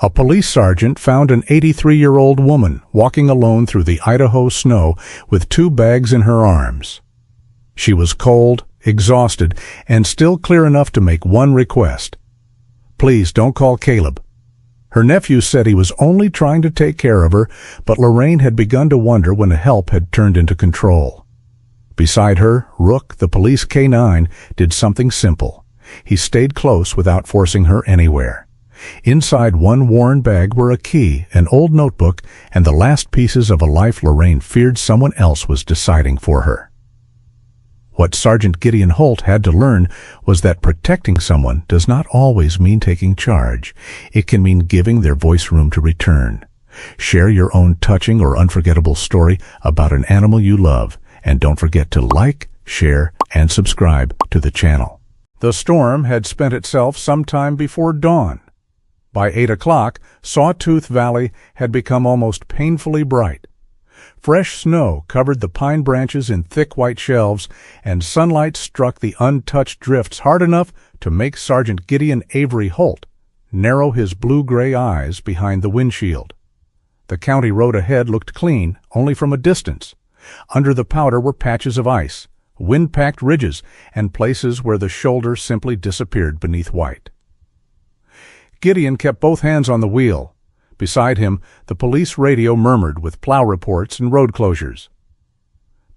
A police sergeant found an 83-year-old woman walking alone through the Idaho snow with 2 bags in her arms. She was cold, exhausted, and still clear enough to make one request. "Please don't call Caleb." Her nephew said he was only trying to take care of her, but Lorraine had begun to wonder when help had turned into control. Beside her, Rook, the police K-9, did something simple. He stayed close without forcing her anywhere. Inside one worn bag were a key, an old notebook, and the last pieces of a life Lorraine feared someone else was deciding for her. What Sergeant Gideon Holt had to learn was that protecting someone does not always mean taking charge. It can mean giving their voice room to return. Share your own touching or unforgettable story about an animal you love, and don't forget to like, share, and subscribe to the channel. The storm had spent itself sometime before dawn. By 8 o'clock, Sawtooth Valley had become almost painfully bright. Fresh snow covered the pine branches in thick white shelves, and sunlight struck the untouched drifts hard enough to make Sergeant Gideon Avery Holt narrow his blue-gray eyes behind the windshield. The county road ahead looked clean only from a distance. Under the powder were patches of ice, wind-packed ridges, and places where the shoulder simply disappeared beneath white. Gideon kept both hands on the wheel. Beside him, the police radio murmured with plow reports and road closures.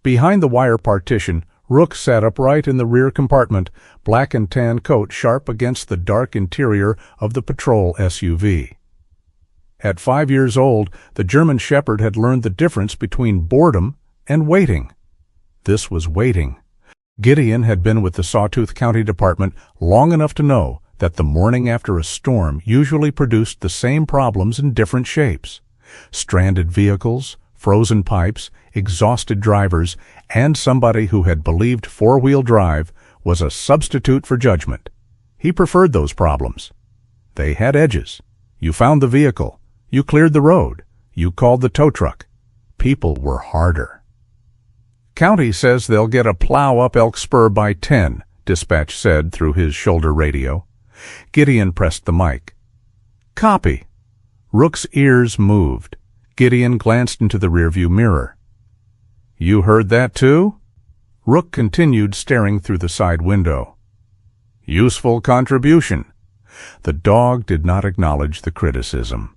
Behind the wire partition, Rook sat upright in the rear compartment, black and tan coat sharp against the dark interior of the patrol SUV. At 5 years old, the German Shepherd had learned the difference between boredom and waiting. This was waiting. Gideon had been with the Sawtooth County Department long enough to know that the morning after a storm usually produced the same problems in different shapes. Stranded vehicles, frozen pipes, exhausted drivers, and somebody who had believed four-wheel drive was a substitute for judgment. He preferred those problems. They had edges. You found the vehicle. You cleared the road. You called the tow truck. People were harder. "County says they'll get a plow up Elk Spur by 10, dispatch said through his shoulder radio. Gideon pressed the mic. "Copy." Rook's ears moved. Gideon glanced into the rearview mirror. "You heard that too?" Rook continued staring through the side window. "Useful contribution." The dog did not acknowledge the criticism.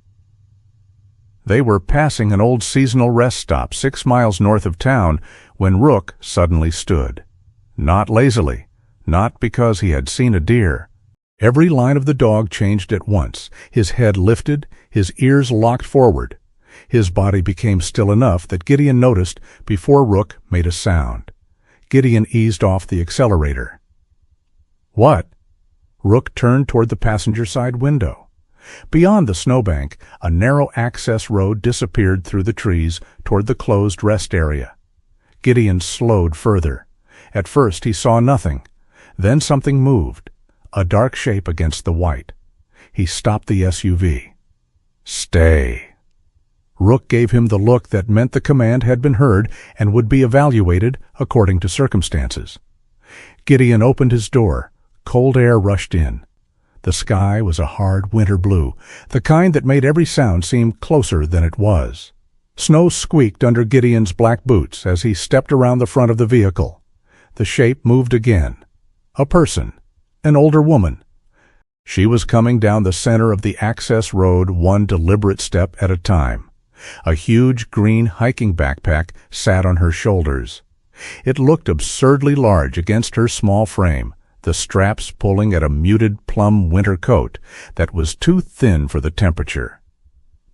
They were passing an old seasonal rest stop 6 miles north of town when Rook suddenly stood. Not lazily, not because he had seen a deer. Every line of the dog changed at once. His head lifted, his ears locked forward. His body became still enough that Gideon noticed before Rook made a sound. Gideon eased off the accelerator. "What?" Rook turned toward the passenger side window. Beyond the snowbank, a narrow access road disappeared through the trees toward the closed rest area. Gideon slowed further. At first he saw nothing. Then something moved. A dark shape against the white. He stopped the SUV. "Stay." Rook gave him the look that meant the command had been heard and would be evaluated according to circumstances. Gideon opened his door. Cold air rushed in. The sky was a hard winter blue, the kind that made every sound seem closer than it was. Snow squeaked under Gideon's black boots as he stepped around the front of the vehicle. The shape moved again. A person. An older woman. She was coming down the center of the access road one deliberate step at a time. A huge green hiking backpack sat on her shoulders. It looked absurdly large against her small frame, the straps pulling at a muted plum winter coat that was too thin for the temperature.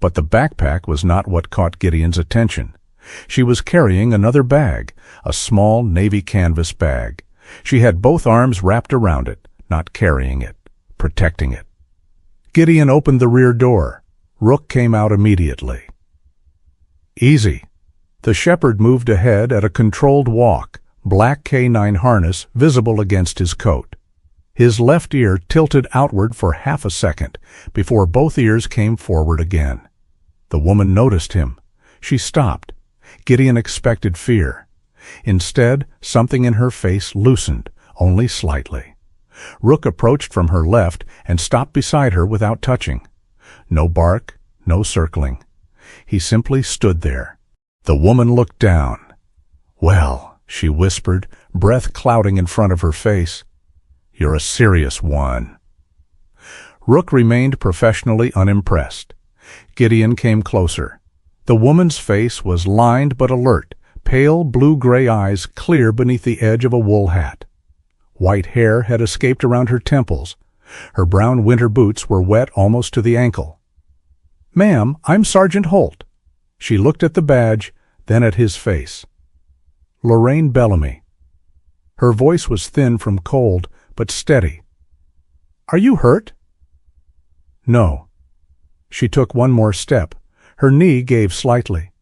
But the backpack was not what caught Gideon's attention. She was carrying another bag, a small navy canvas bag. She had both arms wrapped around it, not carrying it, protecting it. Gideon opened the rear door. Rook came out immediately. "Easy." The shepherd moved ahead at a controlled walk, black K-9 harness visible against his coat. His left ear tilted outward for half a second before both ears came forward again. The woman noticed him. She stopped. Gideon expected fear. Instead, something in her face loosened, only slightly. Rook approached from her left and stopped beside her without touching. No bark, no circling. He simply stood there. The woman looked down. "Well," she whispered, breath clouding in front of her face, "you're a serious one." Rook remained professionally unimpressed. Gideon came closer. The woman's face was lined but alert, pale blue-gray eyes clear beneath the edge of a wool hat. White hair had escaped around her temples. Her brown winter boots were wet almost to the ankle. "Ma'am, I'm Sergeant Holt." She looked at the badge, then at his face. "Lorraine Bellamy." Her voice was thin from cold, but steady. "Are you hurt?" "No." She took one more step. Her knee gave slightly.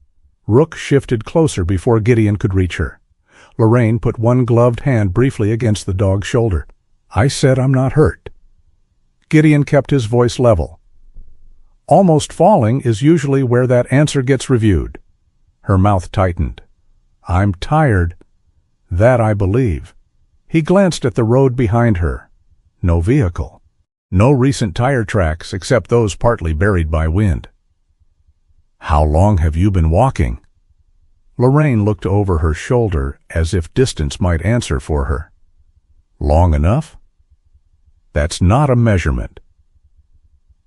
Rook shifted closer before Gideon could reach her. Lorraine put one gloved hand briefly against the dog's shoulder. "I said I'm not hurt." Gideon kept his voice level. "Almost falling is usually where that answer gets reviewed." Her mouth tightened. "I'm tired. That I believe." He glanced at the road behind her. No vehicle. No recent tire tracks except those partly buried by wind. "How long have you been walking?" Lorraine looked over her shoulder as if distance might answer for her. "Long enough?" "That's not a measurement."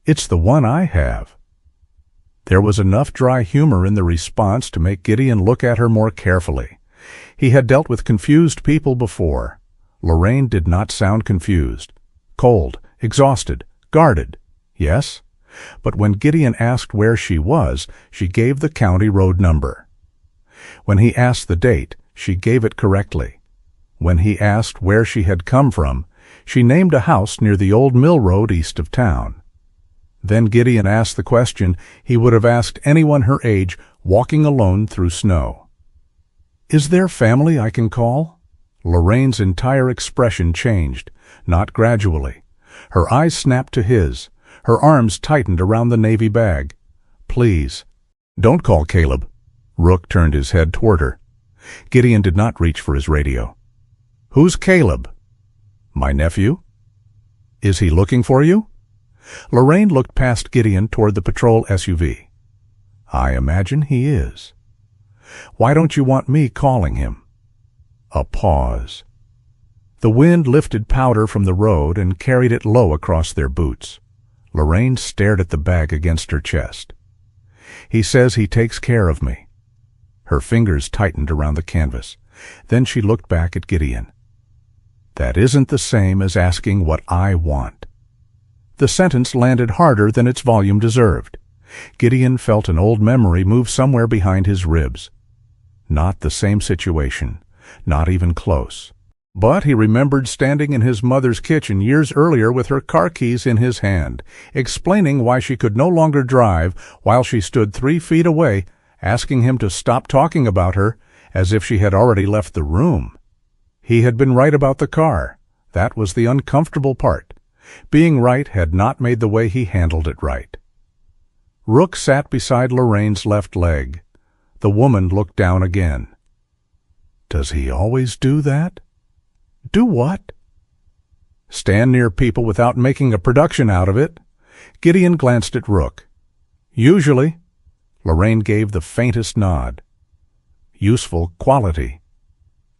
"It's the one I have." There was enough dry humor in the response to make Gideon look at her more carefully. He had dealt with confused people before. Lorraine did not sound confused. Cold, exhausted, guarded, yes. But when Gideon asked where she was, she gave the county road number. When he asked the date, she gave it correctly. When he asked where she had come from, she named a house near the old mill road east of town. Then Gideon asked the question he would have asked anyone her age walking alone through snow. "Is there family I can call?" Lorraine's entire expression changed, not gradually. Her eyes snapped to his. Her arms tightened around the navy bag. "Please, don't call Caleb." Rook turned his head toward her. Gideon did not reach for his radio. "Who's Caleb?" "My nephew." "Is he looking for you?" Lorraine looked past Gideon toward the patrol SUV. "I imagine he is." "Why don't you want me calling him?" A pause. The wind lifted powder from the road and carried it low across their boots. Lorraine stared at the bag against her chest. "He says he takes care of me." Her fingers tightened around the canvas. Then she looked back at Gideon. "That isn't the same as asking what I want." The sentence landed harder than its volume deserved. Gideon felt an old memory move somewhere behind his ribs. Not the same situation, not even close. But he remembered standing in his mother's kitchen years earlier with her car keys in his hand, explaining why she could no longer drive while she stood 3 feet away, asking him to stop talking about her as if she had already left the room. He had been right about the car. That was the uncomfortable part. Being right had not made the way he handled it right. Rook sat beside Lorraine's left leg. The woman looked down again. "Does he always do that?" "Do what?" "Stand near people without making a production out of it." Gideon glanced at Rook. "Usually." Lorraine gave the faintest nod. "Useful quality."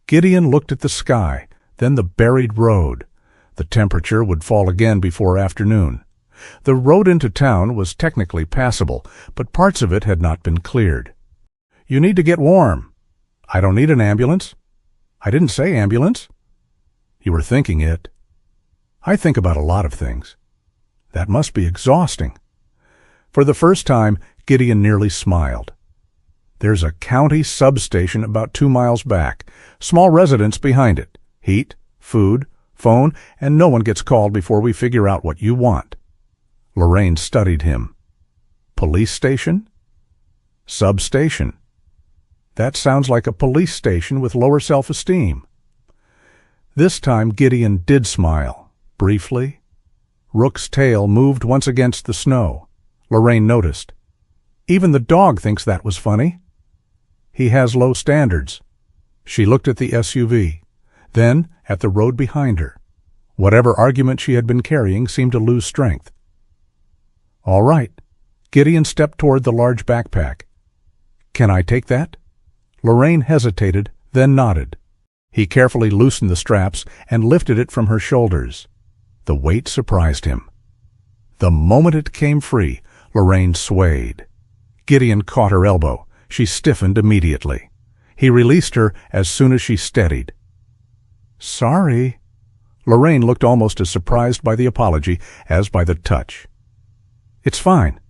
Gideon looked at the sky, then the buried road. The temperature would fall again before afternoon. The road into town was technically passable, but parts of it had not been cleared. "You need to get warm." "I don't need an ambulance." "I didn't say ambulance." "You were thinking it." "I think about a lot of things." "That must be exhausting." For the first time, Gideon nearly smiled. "There's a county substation about 2 miles back, small residence behind it, heat, food, phone, and no one gets called before we figure out what you want." Lorraine studied him. "Police station?" "Substation." "That sounds like a police station with lower self-esteem." This time Gideon did smile, briefly. Rook's tail moved once against the snow. Lorraine noticed. "Even the dog thinks that was funny." "He has low standards." She looked at the SUV, then at the road behind her. Whatever argument she had been carrying seemed to lose strength. All right. Gideon stepped toward the large backpack. Can I take that? Lorraine hesitated, then nodded. He carefully loosened the straps and lifted it from her shoulders. The weight surprised him. The moment it came free, Lorraine swayed. Gideon caught her elbow. She stiffened immediately. He released her as soon as she steadied. Sorry. Lorraine looked almost as surprised by the apology as by the touch. It's fine.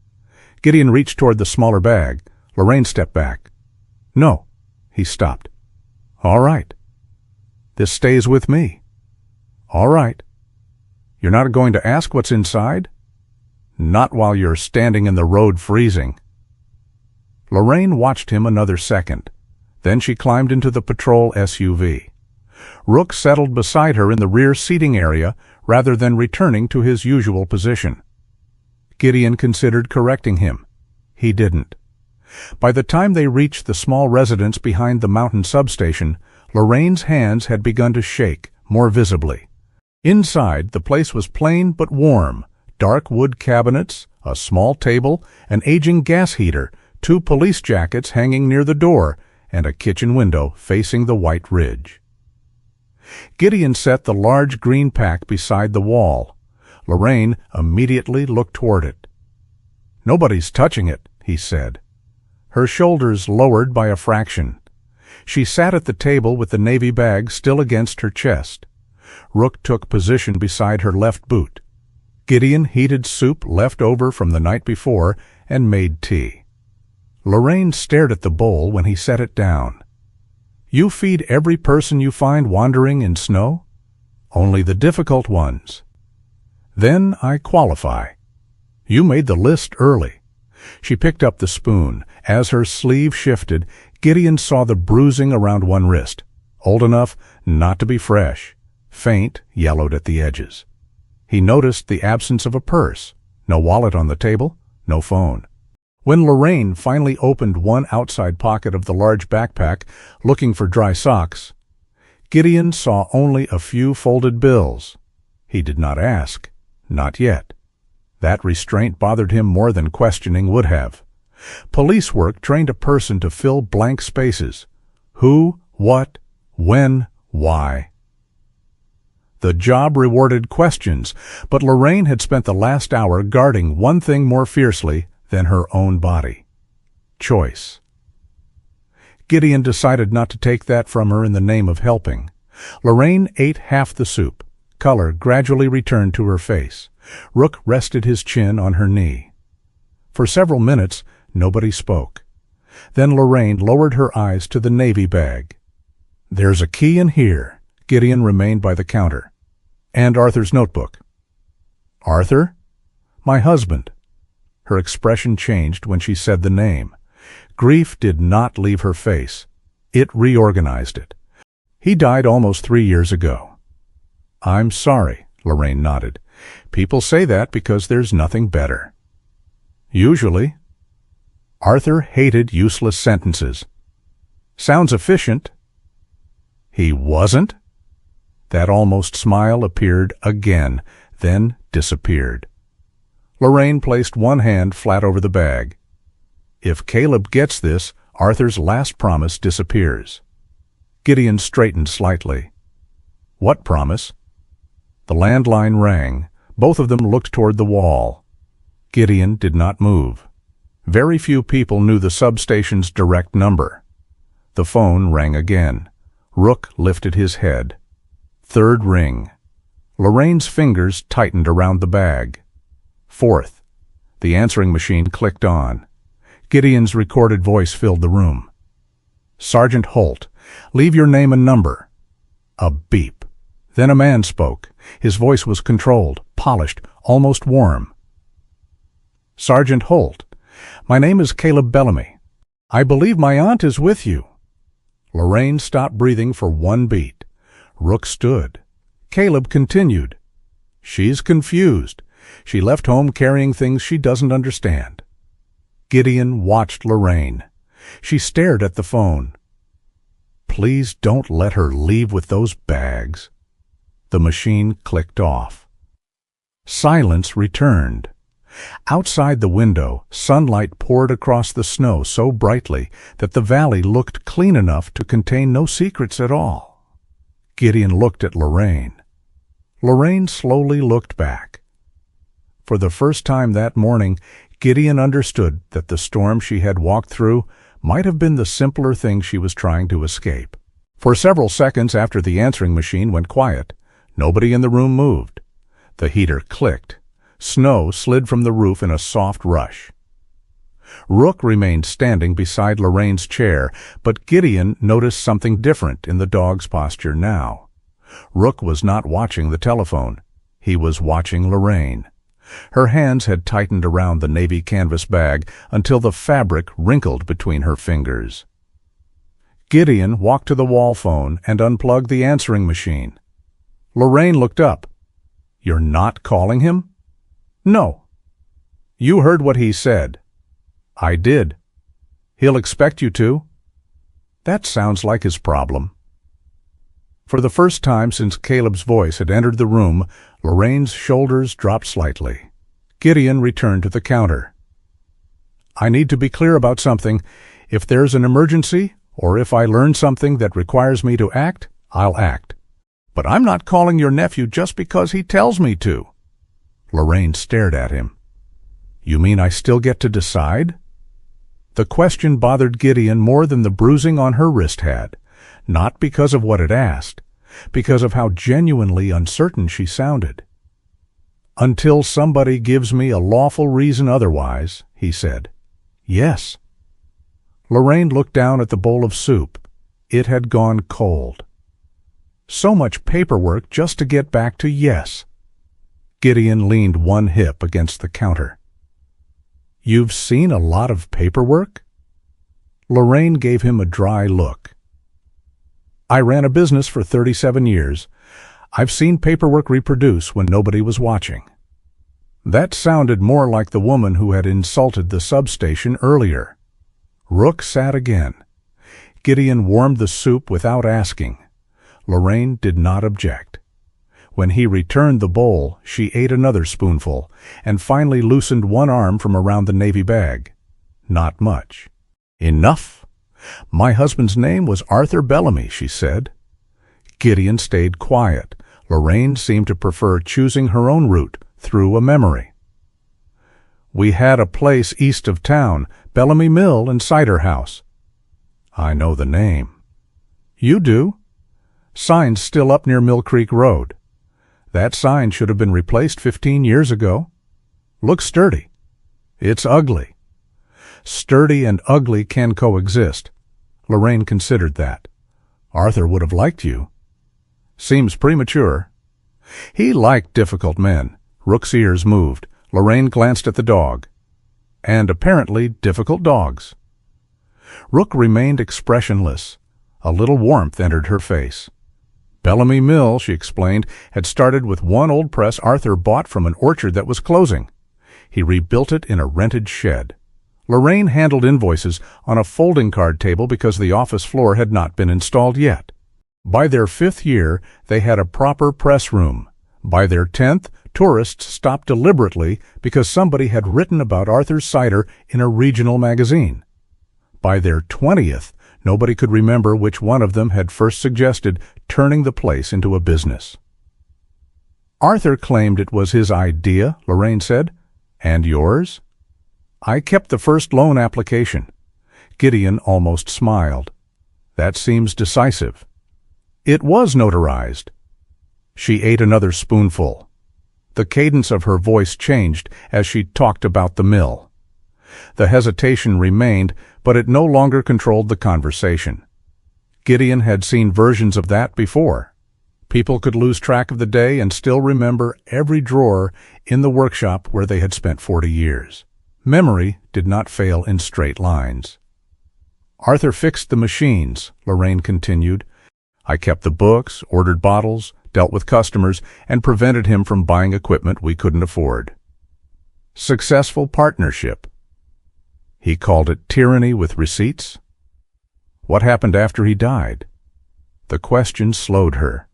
Gideon reached toward the smaller bag. Lorraine stepped back. No. He stopped. All right. This stays with me. All right. You're not going to ask what's inside? Not while you're standing in the road freezing. Lorraine watched him another second. Then she climbed into the patrol SUV. Rook settled beside her in the rear seating area rather than returning to his usual position. Gideon considered correcting him. He didn't. By the time they reached the small residence behind the mountain substation, Lorraine's hands had begun to shake more visibly. Inside, the place was plain but warm. Dark wood cabinets, a small table, an aging gas heater, 2 police jackets hanging near the door, and a kitchen window facing the white ridge. Gideon set the large green pack beside the wall. Lorraine immediately looked toward it. Nobody's touching it, he said. Her shoulders lowered by a fraction. She sat at the table with the navy bag still against her chest. Rook took position beside her left boot. Gideon heated soup left over from the night before and made tea. Lorraine stared at the bowl when he set it down. You feed every person you find wandering in snow? Only the difficult ones. Then I qualify. You made the list early. She picked up the spoon. As her sleeve shifted, Gideon saw the bruising around one wrist, old enough not to be fresh, faint, yellowed at the edges. He noticed the absence of a purse, no wallet on the table, no phone. When Lorraine finally opened one outside pocket of the large backpack, looking for dry socks, Gideon saw only a few folded bills. He did not ask, not yet. That restraint bothered him more than questioning would have. Police work trained a person to fill blank spaces. Who, what, when, why. The job rewarded questions, but Lorraine had spent the last hour guarding one thing more fiercely than her own body. Choice. Gideon decided not to take that from her in the name of helping. Lorraine ate half the soup. Color gradually returned to her face. Rook rested his chin on her knee. For several minutes, nobody spoke. Then Lorraine lowered her eyes to the navy bag. There's a key in here. Gideon remained by the counter. And Arthur's notebook. Arthur? My husband. Her expression changed when she said the name. Grief did not leave her face. It reorganized it. He died almost 3 years ago. I'm sorry, Lorraine nodded. People say that because there's nothing better. Usually. Arthur hated useless sentences. Sounds efficient. He wasn't? That almost smile appeared again, then disappeared. Lorraine placed one hand flat over the bag. If Caleb gets this, Arthur's last promise disappears. Gideon straightened slightly. What promise? The landline rang. Both of them looked toward the wall. Gideon did not move. Very few people knew the substation's direct number. The phone rang again. Rook lifted his head. Third ring. Lorraine's fingers tightened around the bag. Fourth. The answering machine clicked on. Gideon's recorded voice filled the room. Sergeant Holt, leave your name and number. A beep. Then a man spoke. His voice was controlled, polished, almost warm. Sergeant Holt, my name is Caleb Bellamy. I believe my aunt is with you. Lorraine stopped breathing for one beat. Rook stood. Caleb continued. She's confused. She left home carrying things she doesn't understand. Gideon watched Lorraine. She stared at the phone. Please don't let her leave with those bags. The machine clicked off. Silence returned. Outside the window, sunlight poured across the snow so brightly that the valley looked clean enough to contain no secrets at all. Gideon looked at Lorraine. Lorraine slowly looked back. For the first time that morning, Gideon understood that the storm she had walked through might have been the simpler thing she was trying to escape. For several seconds after the answering machine went quiet, nobody in the room moved. The heater clicked. Snow slid from the roof in a soft rush. Rook remained standing beside Lorraine's chair, but Gideon noticed something different in the dog's posture now. Rook was not watching the telephone. He was watching Lorraine. Her hands had tightened around the navy canvas bag until the fabric wrinkled between her fingers. Gideon walked to the wall phone and unplugged the answering machine. Lorraine looked up. "You're not calling him?" "No." "You heard what he said." "I did." "He'll expect you to." "That sounds like his problem." For the first time since Caleb's voice had entered the room, Lorraine's shoulders dropped slightly. Gideon returned to the counter. "I need to be clear about something. If there's an emergency, or if I learn something that requires me to act, I'll act. But I'm not calling your nephew just because he tells me to." Lorraine stared at him. "You mean I still get to decide?" The question bothered Gideon more than the bruising on her wrist had, not because of what it asked, because of how genuinely uncertain she sounded. "Until somebody gives me a lawful reason otherwise," he said. "Yes." Lorraine looked down at the bowl of soup. It had gone cold. So much paperwork just to get back to yes. Gideon leaned one hip against the counter. "You've seen a lot of paperwork?" Lorraine gave him a dry look. "I ran a business for 37 years. I've seen paperwork reproduce when nobody was watching." That sounded more like the woman who had insulted the substation earlier. Rook sat again. Gideon warmed the soup without asking. Lorraine did not object. When he returned the bowl, she ate another spoonful, and finally loosened one arm from around the navy bag. Not much. "Enough. My husband's name was Arthur Bellamy," she said. Gideon stayed quiet. Lorraine seemed to prefer choosing her own route, through a memory. "We had a place east of town, Bellamy Mill and Cider House." "I know the name." "You do?" "Sign's still up near Mill Creek Road." "That sign should have been replaced 15 years ago." "Looks sturdy." "It's ugly." "Sturdy and ugly can coexist." Lorraine considered that. "Arthur would have liked you." "Seems premature." "He liked difficult men." Rook's ears moved. Lorraine glanced at the dog. "And apparently difficult dogs." Rook remained expressionless. A little warmth entered her face. Bellamy Mill, she explained, had started with one old press Arthur bought from an orchard that was closing. He rebuilt it in a rented shed. Lorraine handled invoices on a folding card table because the office floor had not been installed yet. By their 5th year, they had a proper press room. By their 10th, tourists stopped deliberately because somebody had written about Arthur's cider in a regional magazine. By their 20th, nobody could remember which one of them had first suggested turning the place into a business. "Arthur claimed it was his idea," Lorraine said. "And yours?" "I kept the first loan application." Gideon almost smiled. "That seems decisive." "It was notarized." She ate another spoonful. The cadence of her voice changed as she talked about the mill. The hesitation remained, but it no longer controlled the conversation. Gideon had seen versions of that before. People could lose track of the day and still remember every drawer in the workshop where they had spent 40 years. Memory did not fail in straight lines. "Arthur fixed the machines," Lorraine continued. "I kept the books, ordered bottles, dealt with customers, and prevented him from buying equipment we couldn't afford." Successful partnership. He called it tyranny with receipts. What happened after he died? The question slowed her.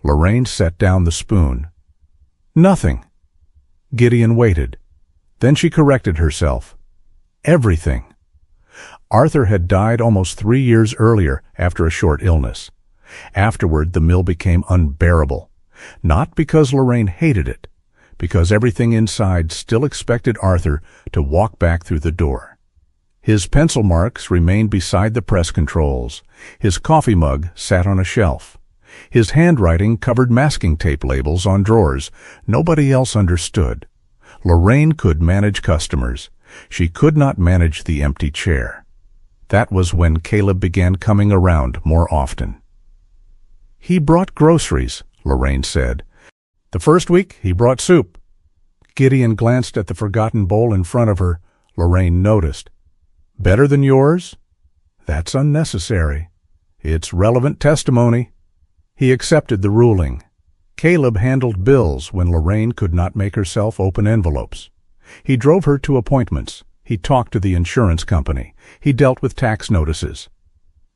Lorraine set down the spoon. "Nothing." Gideon waited. Then she corrected herself. Everything. Arthur had died almost 3 years earlier after a short illness. Afterward, the mill became unbearable. Not because Lorraine hated it, because everything inside still expected Arthur to walk back through the door. His pencil marks remained beside the press controls. His coffee mug sat on a shelf. His handwriting covered masking tape labels on drawers. Nobody else understood. Lorraine could manage customers. She could not manage the empty chair. That was when Caleb began coming around more often. "He brought groceries," Lorraine said. "The first week, he brought soup." Gideon glanced at the forgotten bowl in front of her. Lorraine noticed. "Better than yours?" "That's unnecessary. It's relevant testimony." He accepted the ruling. Caleb handled bills when Lorraine could not make herself open envelopes. He drove her to appointments. He talked to the insurance company. He dealt with tax notices.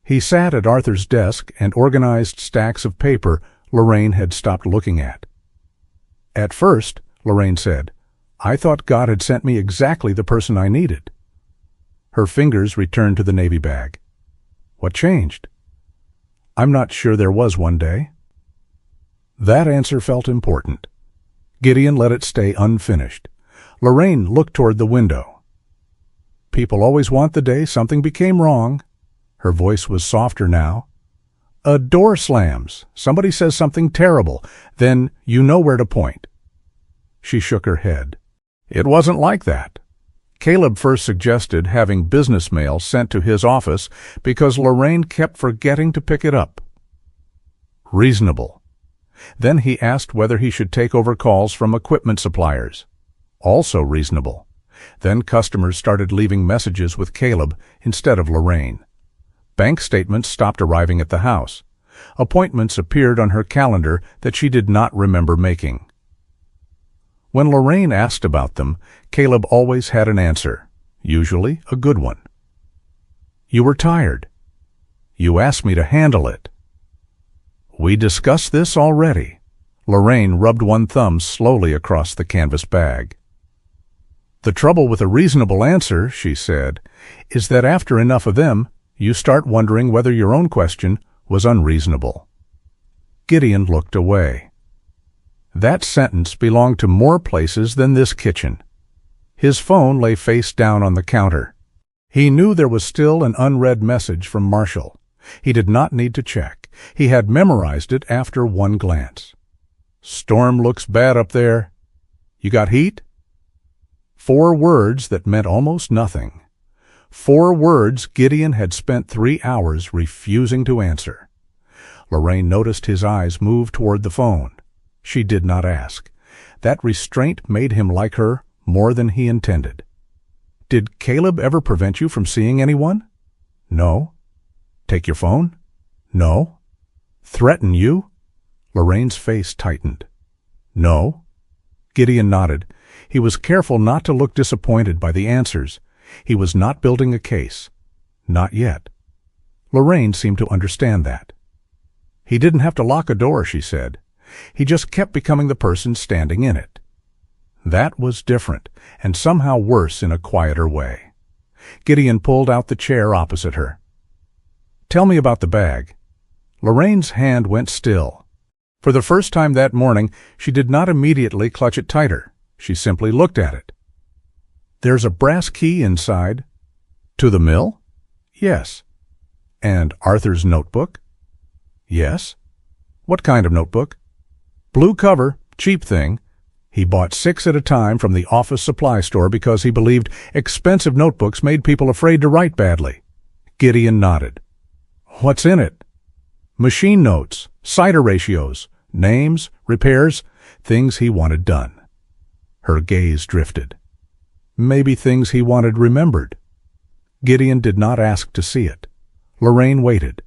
He sat at Arthur's desk and organized stacks of paper Lorraine had stopped looking at. "At first," Lorraine said, "I thought God had sent me exactly the person I needed." Her fingers returned to the navy bag. "What changed?" "I'm not sure there was one day." That answer felt important. Gideon let it stay unfinished. Lorraine looked toward the window. "People always want the day something became wrong." Her voice was softer now. "A door slams. Somebody says something terrible. Then you know where to point." She shook her head. "It wasn't like that." Caleb first suggested having business mail sent to his office because Lorraine kept forgetting to pick it up. Reasonable. Then he asked whether he should take over calls from equipment suppliers. Also reasonable. Then customers started leaving messages with Caleb instead of Lorraine. Bank statements stopped arriving at the house. Appointments appeared on her calendar that she did not remember making. When Lorraine asked about them, Caleb always had an answer, usually a good one. "You were tired. You asked me to handle it." "We discussed this already." Lorraine rubbed one thumb slowly across the canvas bag. "The trouble with a reasonable answer," she said, "is that after enough of them, you start wondering whether your own question was unreasonable." Gideon looked away. That sentence belonged to more places than this kitchen. His phone lay face down on the counter. He knew there was still an unread message from Marshall. He did not need to check. He had memorized it after one glance. "Storm looks bad up there. You got heat?" 4 words that meant almost nothing. 4 words Gideon had spent 3 hours refusing to answer. Lorraine noticed his eyes move toward the phone. She did not ask. That restraint made him like her more than he intended. "Did Caleb ever prevent you from seeing anyone?" "No." "Take your phone?" "No." "Threaten you?" Lorraine's face tightened. "No." Gideon nodded. He was careful not to look disappointed by the answers. He was not building a case. Not yet. Lorraine seemed to understand that. "He didn't have to lock a door," she said. "He just kept becoming the person standing in it." That was different, and somehow worse in a quieter way. Gideon pulled out the chair opposite her. "Tell me about the bag." Lorraine's hand went still. For the first time that morning, she did not immediately clutch it tighter. She simply looked at it. "There's a brass key inside." "To the mill?" "Yes." "And Arthur's notebook?" "Yes." "What kind of notebook?" "Blue cover, cheap thing. He bought 6 at a time from the office supply store because he believed expensive notebooks made people afraid to write badly." Gideon nodded. "What's in it?" "Machine notes, cider ratios, names, repairs, things he wanted done." Her gaze drifted. Maybe things he wanted remembered. Gideon did not ask to see it. Lorraine waited.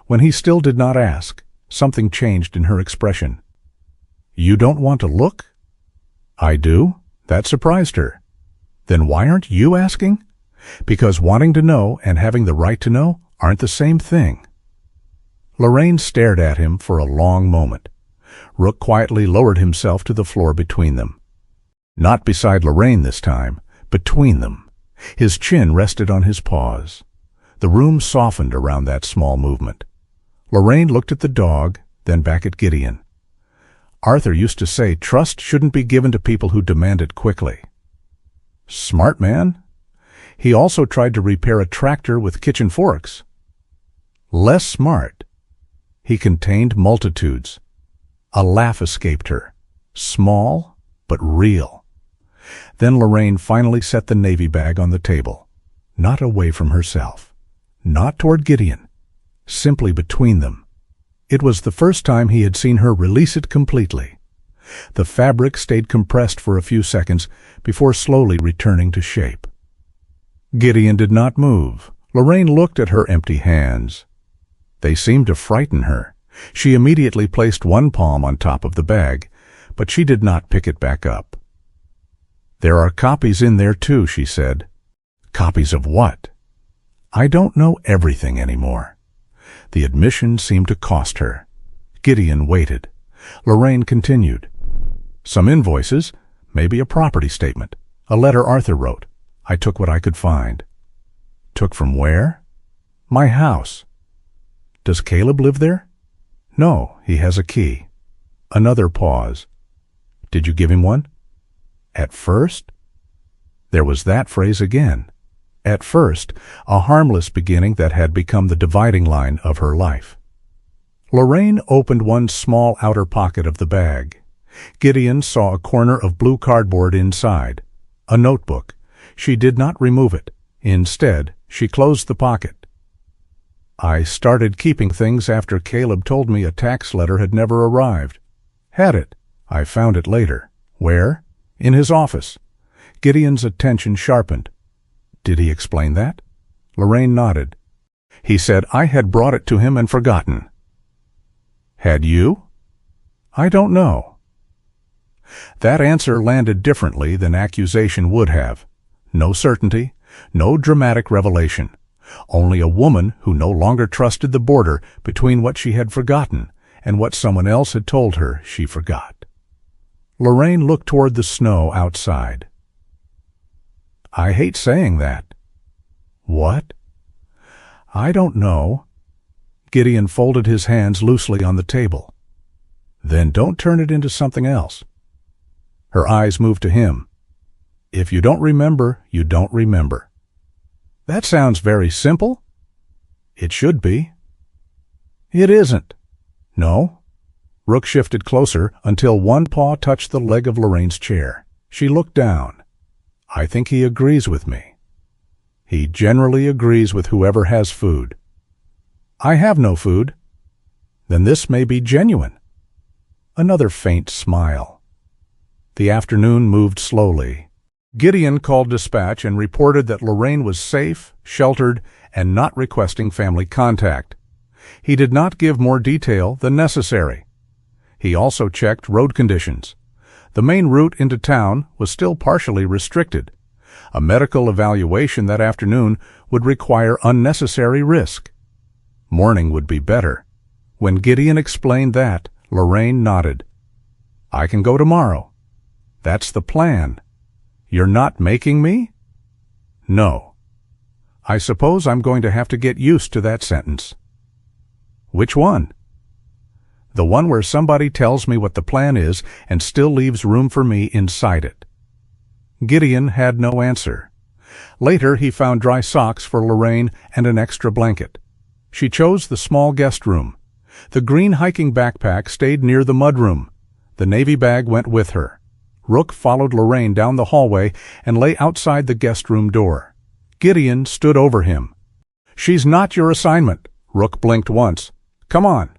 When he still did not ask, something changed in her expression. "You don't want to look?" "I do." That surprised her. "Then why aren't you asking?" "Because wanting to know and having the right to know aren't the same thing." Lorraine stared at him for a long moment. Rook quietly lowered himself to the floor between them. Not beside Lorraine this time. between them. His chin rested on his paws. The room softened around that small movement. Lorraine looked at the dog, then back at Gideon. Arthur used to say trust shouldn't be given to people who demand it quickly. Smart man. He also tried to repair a tractor with kitchen forks. Less smart. He contained multitudes. A laugh escaped her. Small, but real. Then Lorraine finally set the navy bag on the table. Not away from herself. Not toward Gideon. Simply between them. It was the first time he had seen her release it completely. The fabric stayed compressed for a few seconds before slowly returning to shape. Gideon did not move. Lorraine looked at her empty hands. They seemed to frighten her. She immediately placed one palm on top of the bag, but she did not pick it back up. There are copies in there too, she said. Copies of what? I don't know everything anymore. The admission seemed to cost her. Gideon waited. Lorraine continued. Some invoices, maybe a property statement, a letter Arthur wrote. I took what I could find. Took from where? My house. Does Caleb live there? No, he has a key. Another pause. Did you give him one? At first? There was that phrase again. At first, a harmless beginning that had become the dividing line of her life. Lorraine opened one small outer pocket of the bag. Gideon saw a corner of blue cardboard inside. A notebook. She did not remove it. Instead, she closed the pocket. I started keeping things after Caleb told me a tax letter had never arrived. Had it. I found it later. Where? In his office. Gideon's attention sharpened. Did he explain that? Lorraine nodded. He said I had brought it to him and forgotten. Had you? I don't know. That answer landed differently than accusation would have. No certainty, no dramatic revelation. Only a woman who no longer trusted the border between what she had forgotten and what someone else had told her she forgot. Lorraine looked toward the snow outside. I hate saying that. What? I don't know. Gideon folded his hands loosely on the table. Then don't turn it into something else. Her eyes moved to him. If you don't remember, you don't remember. That sounds very simple. It should be. It isn't. No. Rook shifted closer until one paw touched the leg of Lorraine's chair. She looked down. I think he agrees with me. He generally agrees with whoever has food. I have no food. Then this may be genuine. Another faint smile. The afternoon moved slowly. Gideon called dispatch and reported that Lorraine was safe, sheltered, and not requesting family contact. He did not give more detail than necessary. He also checked road conditions. The main route into town was still partially restricted. A medical evaluation that afternoon would require unnecessary risk. Morning would be better. When Gideon explained that, Lorraine nodded. I can go tomorrow. That's the plan. You're not making me? No. I suppose I'm going to have to get used to that sentence. Which one? The one where somebody tells me what the plan is and still leaves room for me inside it. Gideon had no answer. Later, he found dry socks for Lorraine and an extra blanket. She chose the small guest room. The green hiking backpack stayed near the mudroom. The navy bag went with her. Rook followed Lorraine down the hallway and lay outside the guest room door. Gideon stood over him. She's not your assignment. Rook blinked once. Come on.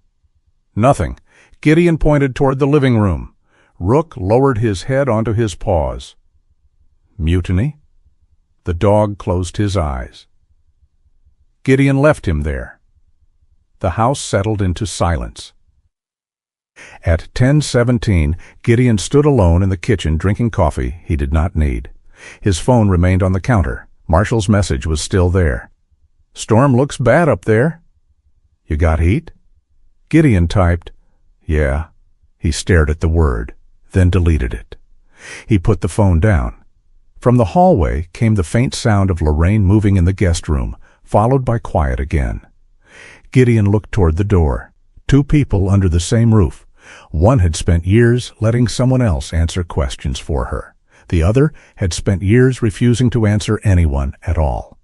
Nothing. Gideon pointed toward the living room. Rook lowered his head onto his paws. Mutiny? The dog closed his eyes. Gideon left him there. The house settled into silence. At 10:17, Gideon stood alone in the kitchen drinking coffee he did not need. His phone remained on the counter. Marshall's message was still there. Storm looks bad up there. You got heat? Gideon typed, Yeah. He stared at the word, then deleted it. He put the phone down. From the hallway came the faint sound of Lorraine moving in the guest room, followed by quiet again. Gideon looked toward the door. Two people under the same roof. One had spent years letting someone else answer questions for her. The other had spent years refusing to answer anyone at all.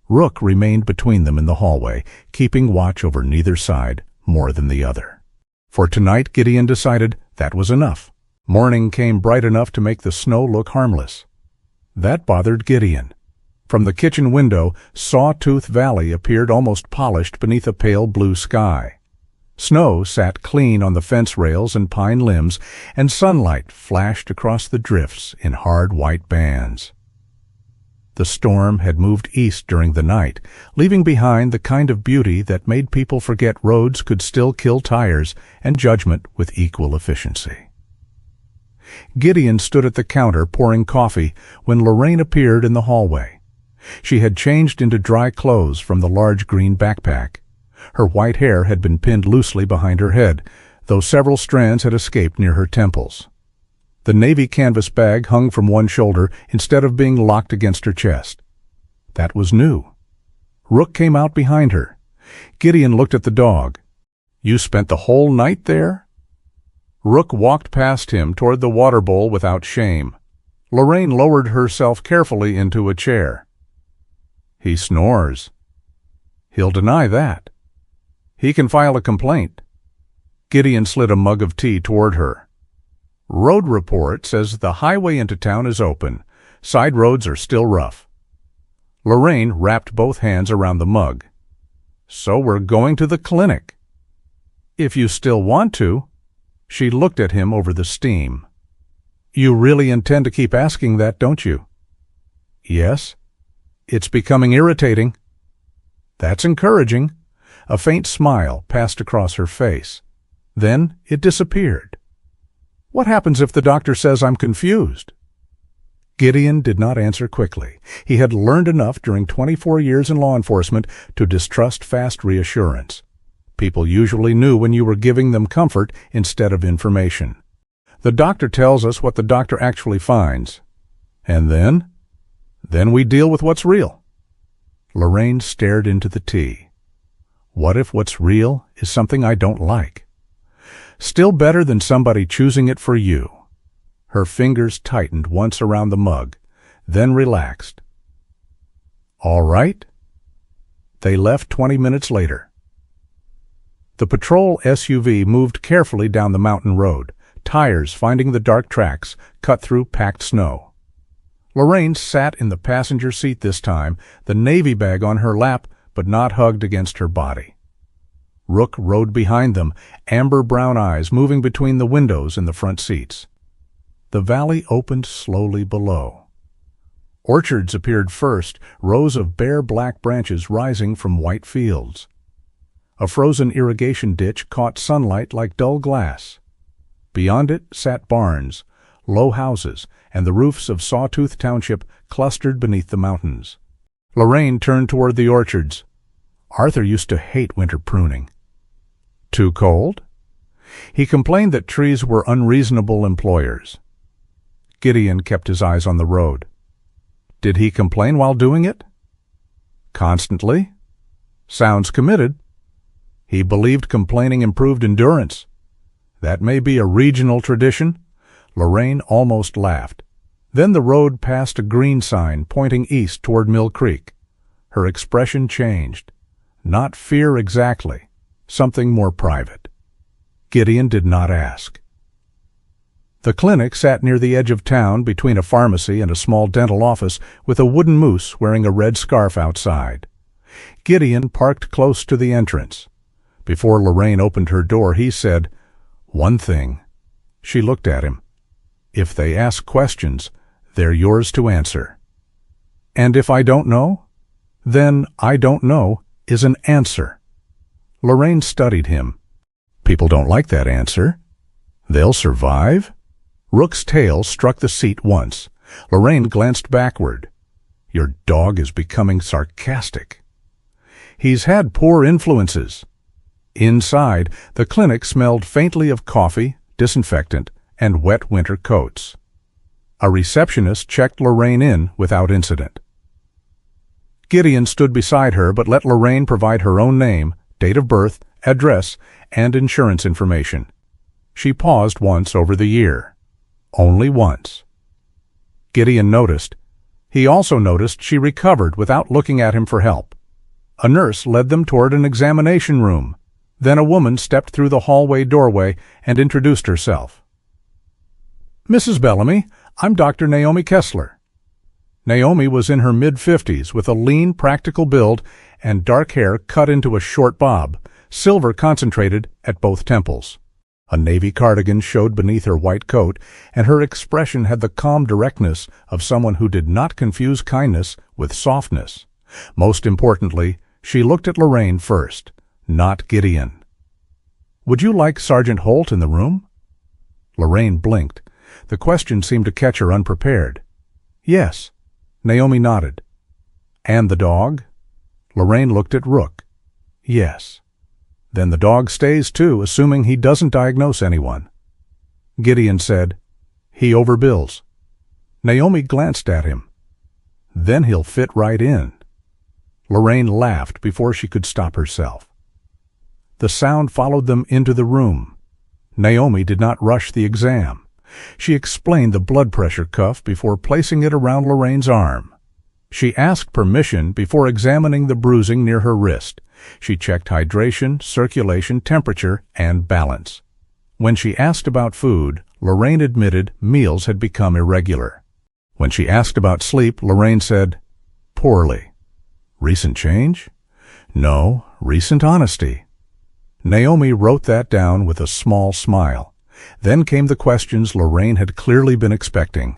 Rook remained between them in the hallway, keeping watch over neither side more than the other. For tonight, Gideon decided that was enough. Morning came bright enough to make the snow look harmless. That bothered Gideon. From the kitchen window, Sawtooth Valley appeared almost polished beneath a pale blue sky. Snow sat clean on the fence rails and pine limbs, and sunlight flashed across the drifts in hard white bands. The storm had moved east during the night, leaving behind the kind of beauty that made people forget roads could still kill tires and judgment with equal efficiency. Gideon stood at the counter pouring coffee when Lorraine appeared in the hallway. She had changed into dry clothes from the large green backpack. Her white hair had been pinned loosely behind her head, though several strands had escaped near her temples. The navy canvas bag hung from one shoulder instead of being locked against her chest. That was new. Rook came out behind her. Gideon looked at the dog. "You spent the whole night there?" Rook walked past him toward the water bowl without shame. Lorraine lowered herself carefully into a chair. "He snores." "He'll deny that." "He can file a complaint." Gideon slid a mug of tea toward her. "Road report says the highway into town is open. Side roads are still rough." Lorraine wrapped both hands around the mug. "So we're going to the clinic." "If you still want to." She looked at him over the steam. "You really intend to keep asking that, don't you?" "Yes." "It's becoming irritating." "That's encouraging." A faint smile passed across her face. Then it disappeared. "What happens if the doctor says I'm confused?" Gideon did not answer quickly. He had learned enough during 24 years in law enforcement to distrust fast reassurance. People usually knew when you were giving them comfort instead of information. The doctor tells us what the doctor actually finds. And then? Then we deal with what's real. Lorraine stared into the tea. What if what's real is something I don't like? Still better than somebody choosing it for you. Her fingers tightened once around the mug, then relaxed. All right. They left 20 minutes later. The patrol SUV moved carefully down the mountain road, tires finding the dark tracks cut through packed snow. Lorraine sat in the passenger seat this time, the navy bag on her lap but not hugged against her body. Rook rode behind them, amber-brown eyes moving between the windows in the front seats. The valley opened slowly below. Orchards appeared first, rows of bare black branches rising from white fields. A frozen irrigation ditch caught sunlight like dull glass. Beyond it sat barns, low houses, and the roofs of Sawtooth Township clustered beneath the mountains. Lorraine turned toward the orchards. Arthur used to hate winter pruning. Too cold? He complained that trees were unreasonable employers. Gideon kept his eyes on the road. Did he complain while doing it? Constantly? Sounds committed. He believed complaining improved endurance. That may be a regional tradition. Lorraine almost laughed. Then the road passed a green sign pointing east toward Mill Creek. Her expression changed. Not fear exactly, something more private. Gideon did not ask. The clinic sat near the edge of town between a pharmacy and a small dental office with a wooden moose wearing a red scarf outside. Gideon parked close to the entrance. Before Lorraine opened her door, he said, "One thing." She looked at him. "If they ask questions, they're yours to answer." "And if I don't know?" "Then I don't know is an answer." Lorraine studied him. "People don't like that answer." "They'll survive?" Rook's tail struck the seat once. Lorraine glanced backward. "Your dog is becoming sarcastic." "He's had poor influences." Inside, the clinic smelled faintly of coffee, disinfectant, and wet winter coats. A receptionist checked Lorraine in without incident. Gideon stood beside her but let Lorraine provide her own name, date of birth, address, and insurance information. She paused once over the year. Only once. Gideon noticed. He also noticed she recovered without looking at him for help. A nurse led them toward an examination room. Then a woman stepped through the hallway doorway and introduced herself. "Mrs. Bellamy, I'm Dr. Naomi Kessler." Naomi was in her mid-50s with a lean, practical build and dark hair cut into a short bob, silver concentrated at both temples. A navy cardigan showed beneath her white coat, and her expression had the calm directness of someone who did not confuse kindness with softness. Most importantly, she looked at Lorraine first, not Gideon. "Would you like Sergeant Holt in the room?" Lorraine blinked. The question seemed to catch her unprepared. "Yes." Naomi nodded. "And the dog?" Lorraine looked at Rook. "Yes." "Then the dog stays too, assuming he doesn't diagnose anyone." Gideon said, "He overbills." Naomi glanced at him. "Then he'll fit right in." Lorraine laughed before she could stop herself. The sound followed them into the room. Naomi did not rush the exam. She explained the blood pressure cuff before placing it around Lorraine's arm. She asked permission before examining the bruising near her wrist. She checked hydration, circulation, temperature, and balance. When she asked about food, Lorraine admitted meals had become irregular. When she asked about sleep, Lorraine said, "Poorly." "Recent change?" "No, recent honesty." Naomi wrote that down with a small smile. Then came the questions Lorraine had clearly been expecting.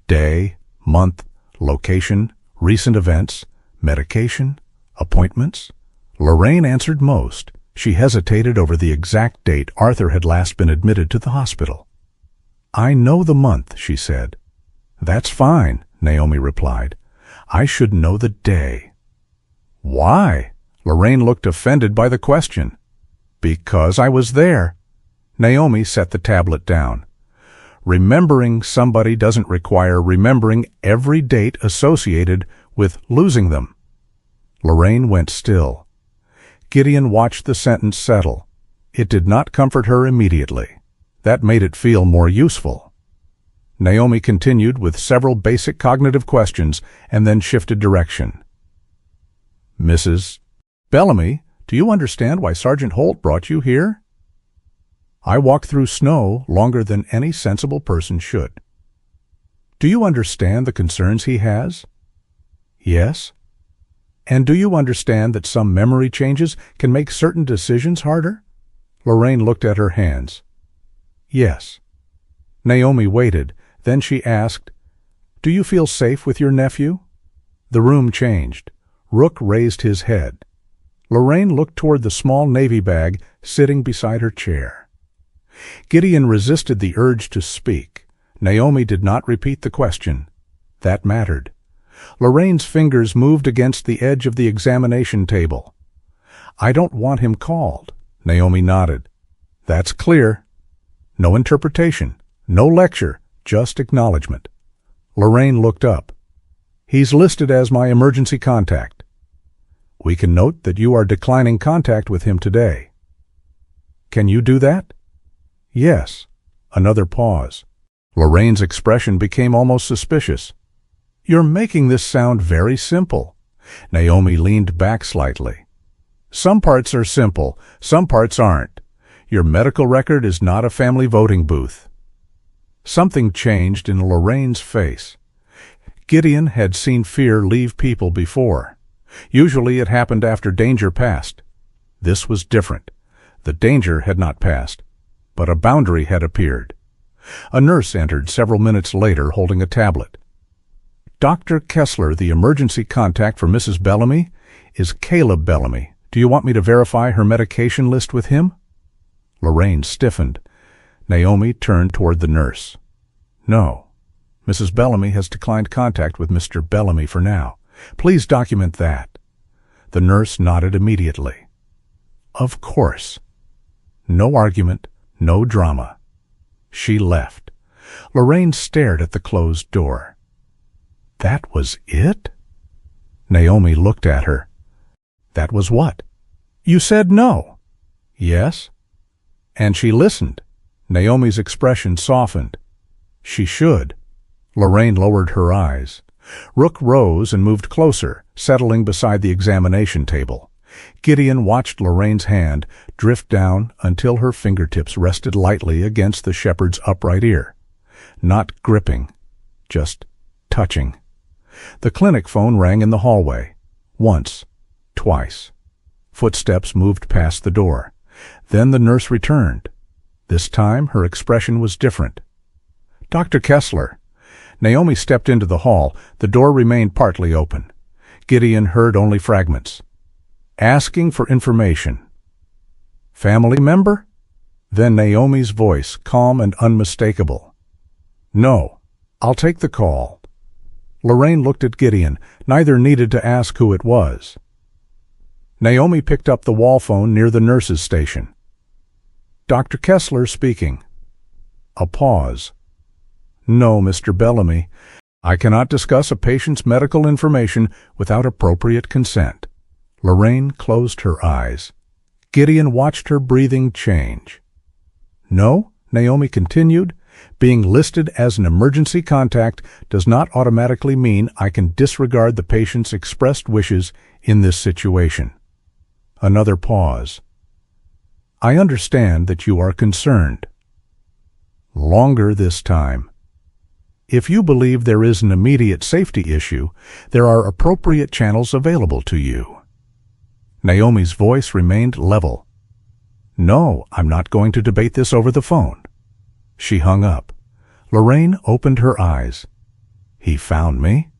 Day, month, location, recent events, medication, appointments. Lorraine answered most. She hesitated over the exact date Arthur had last been admitted to the hospital. "I know the month," she said. "That's fine," Naomi replied. "I should know the day." "Why?" Lorraine looked offended by the question. "Because I was there." Naomi set the tablet down. Remembering somebody doesn't require remembering every date associated with losing them. Lorraine went still. Gideon watched the sentence settle. It did not comfort her immediately. That made it feel more useful. Naomi continued with several basic cognitive questions and then shifted direction. "Mrs. Bellamy, do you understand why Sergeant Holt brought you here?" "I walked through snow longer than any sensible person should." "Do you understand the concerns he has?" "Yes." "And do you understand that some memory changes can make certain decisions harder?" Lorraine looked at her hands. "Yes." Naomi waited. Then she asked, "Do you feel safe with your nephew?" The room changed. Rook raised his head. Lorraine looked toward the small navy bag sitting beside her chair. Gideon resisted the urge to speak. Naomi did not repeat the question. That mattered. Lorraine's fingers moved against the edge of the examination table. "I don't want him called." Naomi nodded. "That's clear." No interpretation, no lecture, just acknowledgement. Lorraine looked up. "He's listed as my emergency contact." "We can note that you are declining contact with him today." "Can you do that?" "Yes." Another pause. Lorraine's expression became almost suspicious. "You're making this sound very simple." Naomi leaned back slightly. "Some parts are simple, some parts aren't. Your medical record is not a family voting booth." Something changed in Lorraine's face. Gideon had seen fear leave people before. Usually it happened after danger passed. This was different. The danger had not passed, but a boundary had appeared. A nurse entered several minutes later holding a tablet. "Dr. Kessler, the emergency contact for Mrs. Bellamy, is Caleb Bellamy. Do you want me to verify her medication list with him?" Lorraine stiffened. Naomi turned toward the nurse. "No. Mrs. Bellamy has declined contact with Mr. Bellamy for now. Please document that." The nurse nodded immediately. "Of course." No argument, no drama. She left. Lorraine stared at the closed door. That was it? Naomi looked at her. That was what? You said no. Yes. And she listened. Naomi's expression softened. She should. Lorraine lowered her eyes. Rook rose and moved closer, settling beside the examination table. Gideon watched Lorraine's hand drift down until her fingertips rested lightly against the shepherd's upright ear. Not gripping, just touching. The clinic phone rang in the hallway. Once, twice. Footsteps moved past the door. Then the nurse returned. This time her expression was different. Dr. Kessler. Naomi stepped into the hall. The door remained partly open. Gideon heard only fragments. Asking for information. Family member? Then Naomi's voice, calm and unmistakable. No, I'll take the call. Lorraine looked at Gideon. Neither needed to ask who it was. Naomi picked up the wall phone near the nurse's station. Dr. Kessler speaking. A pause. No, Mr. Bellamy. I cannot discuss a patient's medical information without appropriate consent. Lorraine closed her eyes. Gideon watched her breathing change. No, Naomi continued. Being listed as an emergency contact does not automatically mean I can disregard the patient's expressed wishes in this situation. Another pause. I understand that you are concerned. Longer this time. If you believe there is an immediate safety issue, there are appropriate channels available to you. Naomi's voice remained level. No, I'm not going to debate this over the phone. She hung up. Lorraine opened her eyes. He found me?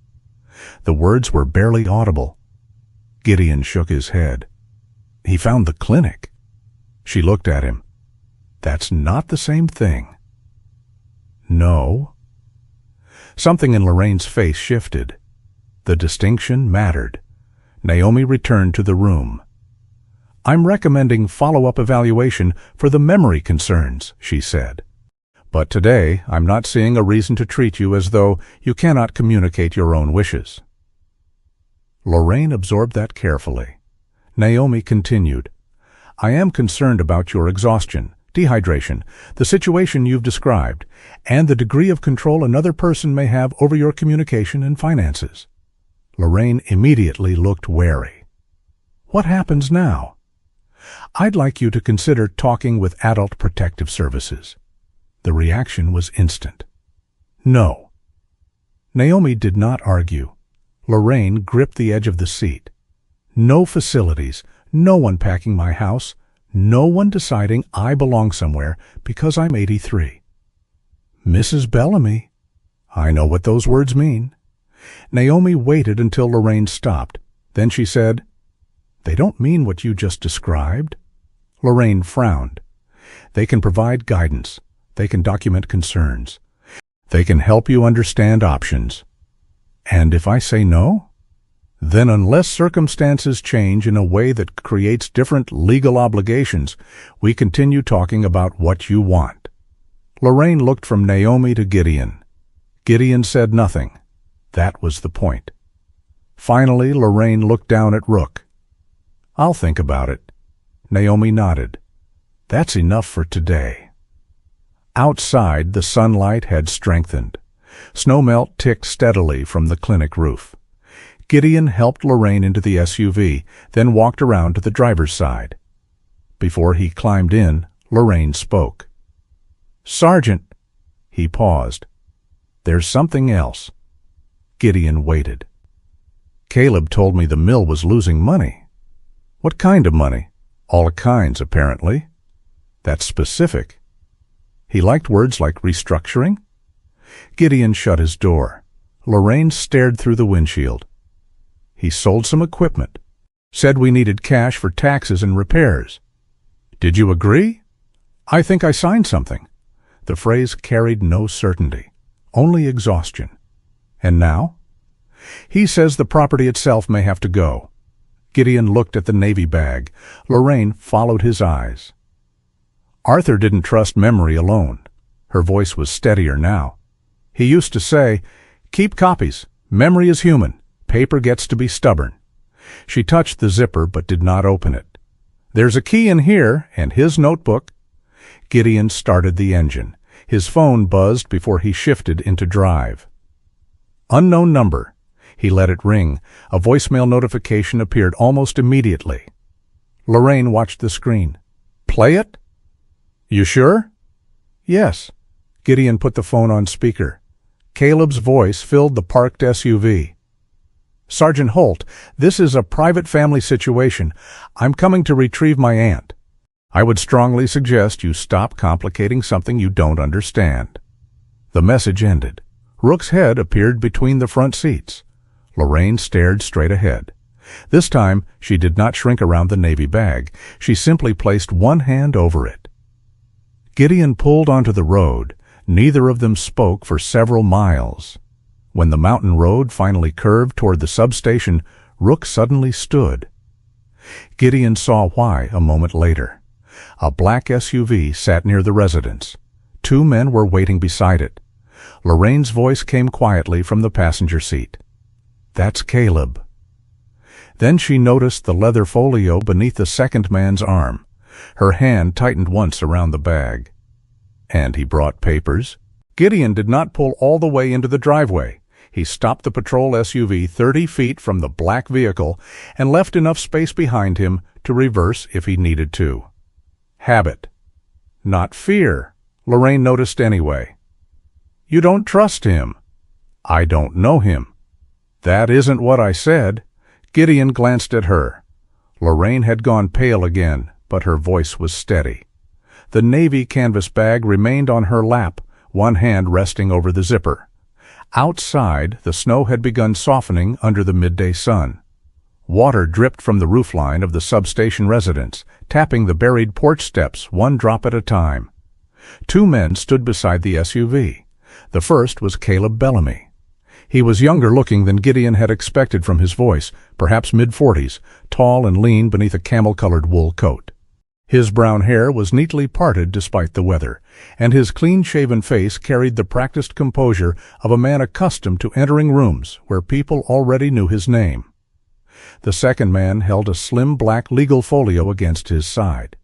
The words were barely audible. Gideon shook his head. He found the clinic. She looked at him. That's not the same thing. No. Something in Lorraine's face shifted. The distinction mattered. Naomi returned to the room. I'm recommending follow-up evaluation for the memory concerns, she said. But today, I'm not seeing a reason to treat you as though you cannot communicate your own wishes. Lorraine absorbed that carefully. Naomi continued. I am concerned about your exhaustion, dehydration, the situation you've described, and the degree of control another person may have over your communication and finances. Lorraine immediately looked wary. What happens now? I'd like you to consider talking with Adult Protective Services. The reaction was instant. No. Naomi did not argue. Lorraine gripped the edge of the seat. No facilities, no one packing my house, no one deciding I belong somewhere because I'm 83. Mrs. Bellamy. I know what those words mean. Naomi waited until Lorraine stopped. Then she said, They don't mean what you just described. Lorraine frowned. They can provide guidance. They can document concerns. They can help you understand options. And if I say no? Then unless circumstances change in a way that creates different legal obligations, we continue talking about what you want. Lorraine looked from Naomi to Gideon. Gideon said nothing. That was the point. Finally, Lorraine looked down at Rook. I'll think about it. Naomi nodded. That's enough for today. Outside, the sunlight had strengthened. Snowmelt ticked steadily from the clinic roof. Gideon helped Lorraine into the SUV, then walked around to the driver's side. Before he climbed in, Lorraine spoke. Sergeant, he paused. There's something else. Gideon waited. Caleb told me the mill was losing money. What kind of money? All kinds, apparently. That's specific. He liked words like restructuring. Gideon shut his door. Lorraine stared through the windshield. He sold some equipment. Said we needed cash for taxes and repairs. Did you agree? I think I signed something. The phrase carried no certainty, only exhaustion. And now? He says the property itself may have to go. Gideon looked at the navy bag. Lorraine followed his eyes. Arthur didn't trust memory alone. Her voice was steadier now. "He used to say, 'Keep copies. Memory is human. Paper gets to be stubborn.'" She touched the zipper but did not open it. "There's a key in here, and his notebook." Gideon started the engine. His phone buzzed before he shifted into drive. "Unknown number." He let it ring. A voicemail notification appeared almost immediately. Lorraine watched the screen. "Play it?" "You sure?" "Yes." Gideon put the phone on speaker. Caleb's voice filled the parked SUV. "Sergeant Holt, this is a private family situation. I'm coming to retrieve my aunt. I would strongly suggest you stop complicating something you don't understand." The message ended. Rook's head appeared between the front seats. Lorraine stared straight ahead. This time, she did not shrink around the navy bag. She simply placed one hand over it. Gideon pulled onto the road. Neither of them spoke for several miles. When the mountain road finally curved toward the substation, Rook suddenly stood. Gideon saw why a moment later. A black SUV sat near the residence. 2 men were waiting beside it. Lorraine's voice came quietly from the passenger seat. "That's Caleb." Then she noticed the leather folio beneath the second man's arm. Her hand tightened once around the bag. "And he brought papers?" Gideon did not pull all the way into the driveway. He stopped the patrol SUV 30 feet from the black vehicle and left enough space behind him to reverse if he needed to. Habit. Not fear, Lorraine noticed anyway. "You don't trust him." "I don't know him." "That isn't what I said." Gideon glanced at her. Lorraine had gone pale again, but her voice was steady. The navy canvas bag remained on her lap, one hand resting over the zipper. Outside, the snow had begun softening under the midday sun. Water dripped from the roofline of the substation residence, tapping the buried porch steps one drop at a time. 2 men stood beside the SUV. The first was Caleb Bellamy. He was younger looking than Gideon had expected from his voice, perhaps mid-40s, tall and lean beneath a camel-colored wool coat. His brown hair was neatly parted despite the weather, and his clean-shaven face carried the practiced composure of a man accustomed to entering rooms where people already knew his name. The second man held a slim black legal folio against his side.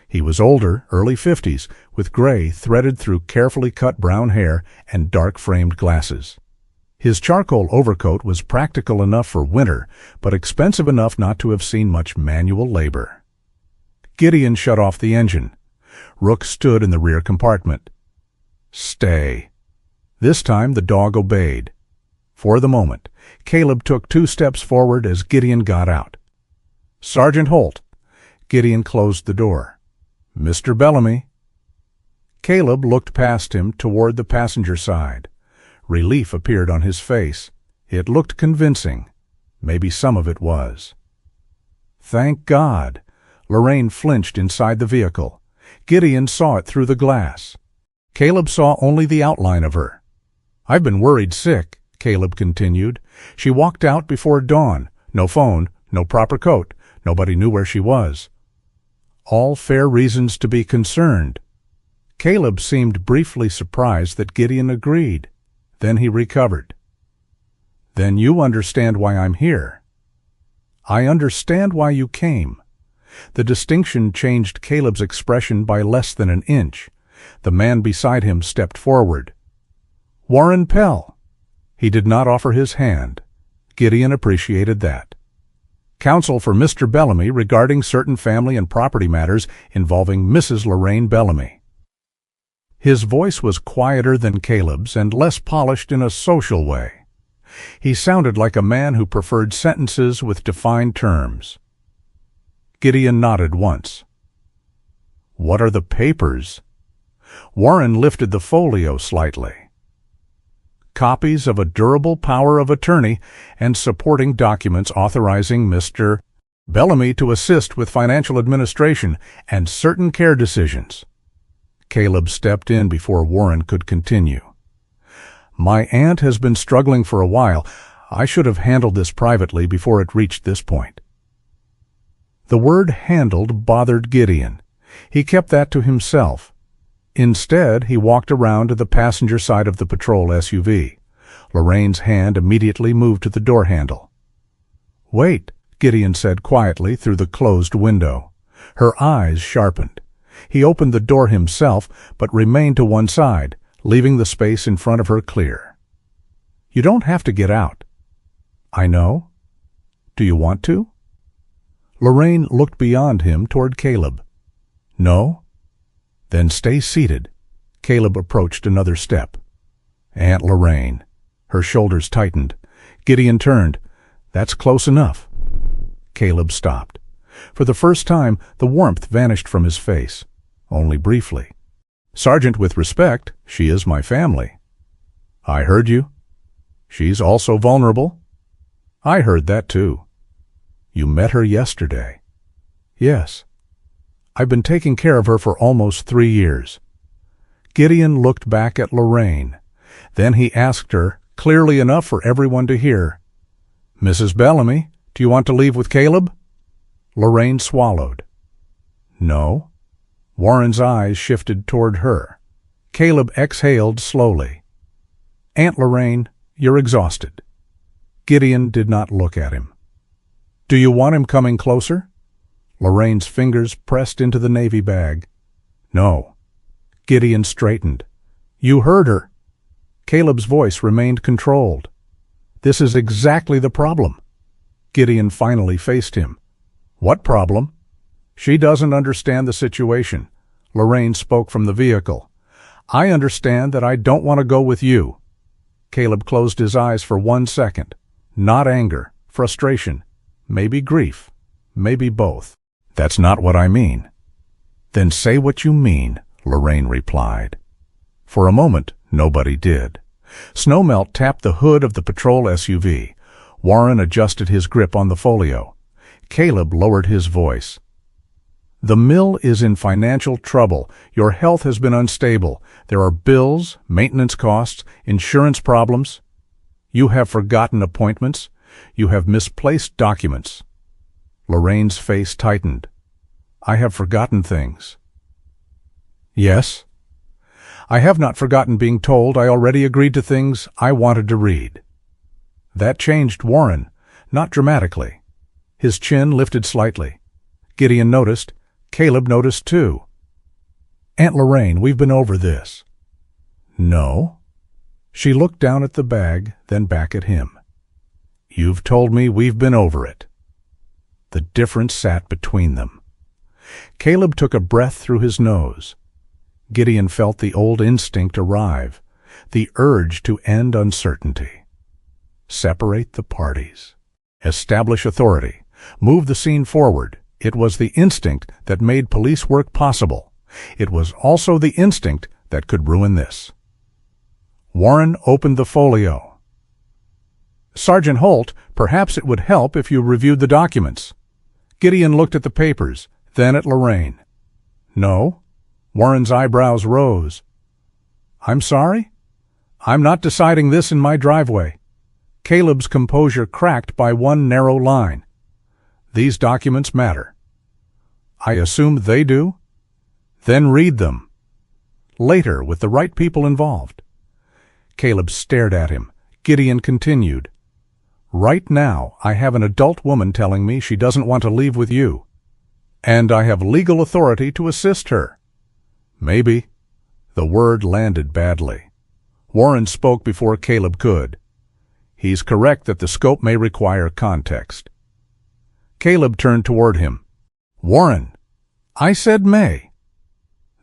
He was older, early 50s, with gray threaded through carefully cut brown hair and dark-framed glasses. His charcoal overcoat was practical enough for winter, but expensive enough not to have seen much manual labor. Gideon shut off the engine. Rook stood in the rear compartment. "Stay." This time the dog obeyed. For the moment, Caleb took 2 steps forward as Gideon got out. "Sergeant Holt." Gideon closed the door. "Mr. Bellamy." Caleb looked past him toward the passenger side. Relief appeared on his face. It looked convincing. Maybe some of it was. "Thank God." Lorraine flinched inside the vehicle. Gideon saw it through the glass. Caleb saw only the outline of her. "I've been worried sick," Caleb continued. "She walked out before dawn. No phone, no proper coat. Nobody knew where she was." All fair reasons to be concerned. Caleb seemed briefly surprised that Gideon agreed. Then he recovered. "Then you understand why I'm here." "I understand why you came." The distinction changed Caleb's expression by less than an inch. The man beside him stepped forward. "Warren Pell." He did not offer his hand. Gideon appreciated that. "Counsel for Mr. Bellamy regarding certain family and property matters involving Mrs. Lorraine Bellamy." His voice was quieter than Caleb's and less polished in a social way. He sounded like a man who preferred sentences with defined terms. Gideon nodded once. "What are the papers?" Warren lifted the folio slightly. "Copies of a durable power of attorney and supporting documents authorizing Mr. Bellamy to assist with financial administration and certain care decisions." Caleb stepped in before Warren could continue. "My aunt has been struggling for a while. I should have handled this privately before it reached this point." The word "handled" bothered Gideon. He kept that to himself. Instead, he walked around to the passenger side of the patrol SUV. Lorraine's hand immediately moved to the door handle. "Wait," Gideon said quietly through the closed window. Her eyes sharpened. He opened the door himself, but remained to one side, leaving the space in front of her clear. "You don't have to get out." "I know. Do you want to?" Lorraine looked beyond him toward Caleb. "No?" "Then stay seated." Caleb approached another step. "Aunt Lorraine." Her shoulders tightened. Gideon turned. "That's close enough." Caleb stopped. For the first time, the warmth vanished from his face. Only briefly. "Sergeant, with respect, she is my family." "I heard you." "She's also vulnerable." "I heard that too." "You met her yesterday." "Yes. I've been taking care of her for almost 3 years." Gideon looked back at Lorraine. Then he asked her, clearly enough for everyone to hear, "Mrs. Bellamy, do you want to leave with Caleb?" Lorraine swallowed. "No." Warren's eyes shifted toward her. Caleb exhaled slowly. "Aunt Lorraine, you're exhausted." Gideon did not look at him. "Do you want him coming closer?" Lorraine's fingers pressed into the navy bag. "No." Gideon straightened. "You heard her." Caleb's voice remained controlled. "This is exactly the problem." Gideon finally faced him. "What problem?" "She doesn't understand the situation." Lorraine spoke from the vehicle. "I understand that I don't want to go with you." Caleb closed his eyes for 1 second. Not anger, frustration, maybe grief, maybe both. "That's not what I mean." "Then say what you mean," Lorraine replied. For a moment, nobody did. Snowmelt tapped the hood of the patrol SUV. Warren adjusted his grip on the folio. Caleb lowered his voice. "The mill is in financial trouble. Your health has been unstable. There are bills, maintenance costs, insurance problems. You have forgotten appointments. You have misplaced documents." Lorraine's face tightened. "I have forgotten things." "Yes?" "I have not forgotten being told I already agreed to things I wanted to read." That changed Warren, not dramatically. His chin lifted slightly. Gideon noticed. Caleb noticed too. "Aunt Lorraine, we've been over this." "No?" She looked down at the bag, then back at him. "You've told me we've been over it." The difference sat between them. Caleb took a breath through his nose. Gideon felt the old instinct arrive, the urge to end uncertainty. Separate the parties. Establish authority. Move the scene forward. It was the instinct that made police work possible. It was also the instinct that could ruin this. Warren opened the folio. "Sergeant Holt, perhaps it would help if you reviewed the documents." Gideon looked at the papers, then at Lorraine. "No?" Warren's eyebrows rose. "I'm sorry? I'm not deciding this in my driveway." Caleb's composure cracked by one narrow line. "These documents matter." "I assume they do?" "Then read them. Later, with the right people involved." Caleb stared at him. Gideon continued. "Right now, I have an adult woman telling me she doesn't want to leave with you. And I have legal authority to assist her." "Maybe." The word landed badly. Warren spoke before Caleb could. "He's correct that the scope may require context." Caleb turned toward him. "Warren, I said may."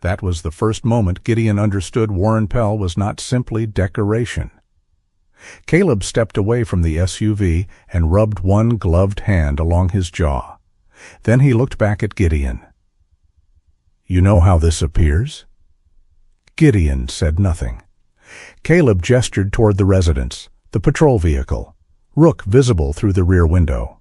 That was the first moment Gideon understood Warren Pell was not simply decoration. Caleb stepped away from the SUV and rubbed one gloved hand along his jaw. Then he looked back at Gideon. "You know how this appears?" Gideon said nothing. Caleb gestured toward the residence, the patrol vehicle, Rook visible through the rear window.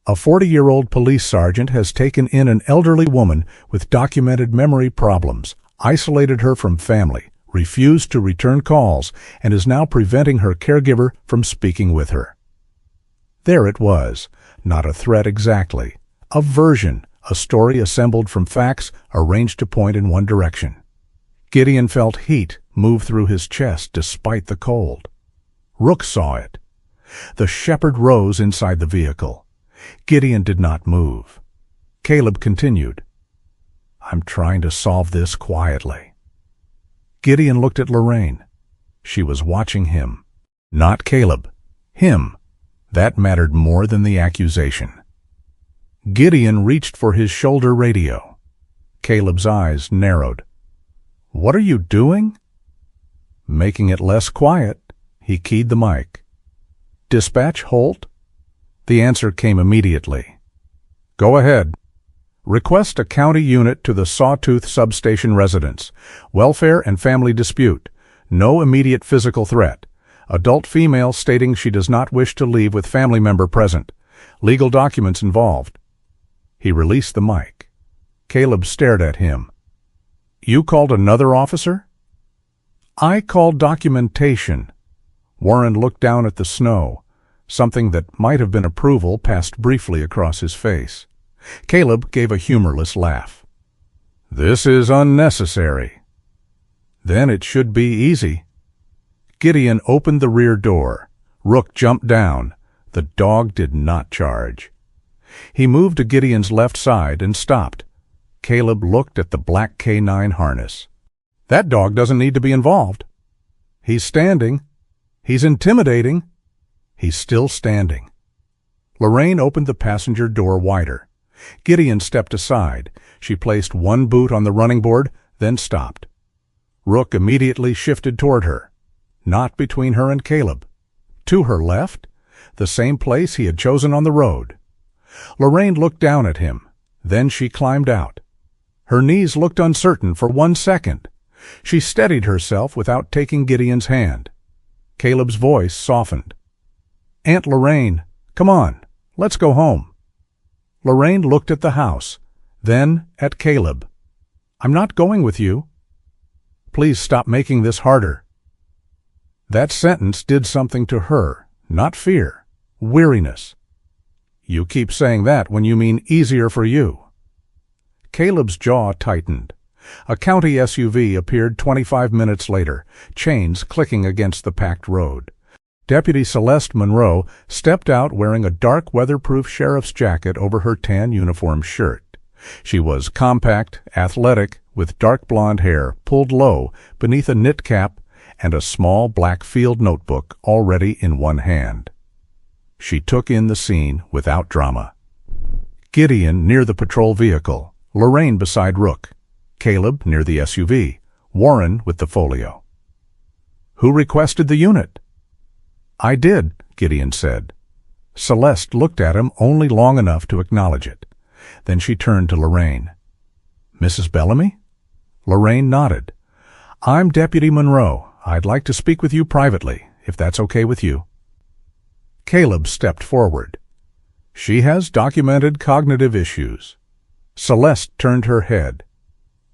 "A 40-year-old police sergeant has taken in an elderly woman with documented memory problems, isolated her from family, refused to return calls, and is now preventing her caregiver from speaking with her." There it was, not a threat exactly, a version, a story assembled from facts arranged to point in one direction. Gideon felt heat move through his chest despite the cold. Rook saw it. The shepherd rose inside the vehicle. Gideon did not move. Caleb continued, "I'm trying to solve this quietly." Gideon looked at Lorraine. She was watching him. Not Caleb. Him. That mattered more than the accusation. Gideon reached for his shoulder radio. Caleb's eyes narrowed. "What are you doing?" "Making it less quiet." He keyed the mic. "Dispatch Holt?" The answer came immediately. "Go ahead. Request a county unit to the Sawtooth substation residence. Welfare and family dispute. No immediate physical threat. Adult female stating she does not wish to leave with family member present. Legal documents involved." He released the mic. Caleb stared at him. "You called another officer?" "I called documentation." Warren looked down at the snow. Something that might have been approval passed briefly across his face. Caleb gave a humorless laugh. "This is unnecessary." "Then it should be easy." Gideon opened the rear door. Rook jumped down. The dog did not charge. He moved to Gideon's left side and stopped. Caleb looked at the black K9 harness. "That dog doesn't need to be involved." "He's standing." "He's intimidating." "He's still standing." Lorraine opened the passenger door wider. Gideon stepped aside. She placed one boot on the running board, then stopped. Rook immediately shifted toward her. Not between her and Caleb. To her left, the same place he had chosen on the road. Lorraine looked down at him. Then she climbed out. Her knees looked uncertain for 1 second. She steadied herself without taking Gideon's hand. Caleb's voice softened. "Aunt Lorraine, come on, let's go home." Lorraine looked at the house, then at Caleb. "I'm not going with you." "Please stop making this harder." That sentence did something to her, not fear, weariness. "You keep saying that when you mean easier for you." Caleb's jaw tightened. A county SUV appeared 25 minutes later, chains clicking against the packed road. Deputy Celeste Monroe stepped out wearing a dark weatherproof sheriff's jacket over her tan uniform shirt. She was compact, athletic, with dark blonde hair pulled low beneath a knit cap and a small black field notebook already in one hand. She took in the scene without drama. Gideon near the patrol vehicle, Lorraine beside Rook, Caleb near the SUV, Warren with the folio. "Who requested the unit?" "I did," Gideon said. Celeste looked at him only long enough to acknowledge it. Then she turned to Lorraine. "Mrs. Bellamy?" Lorraine nodded. "I'm Deputy Monroe. I'd like to speak with you privately, if that's okay with you." Caleb stepped forward. "She has documented cognitive issues." Celeste turned her head.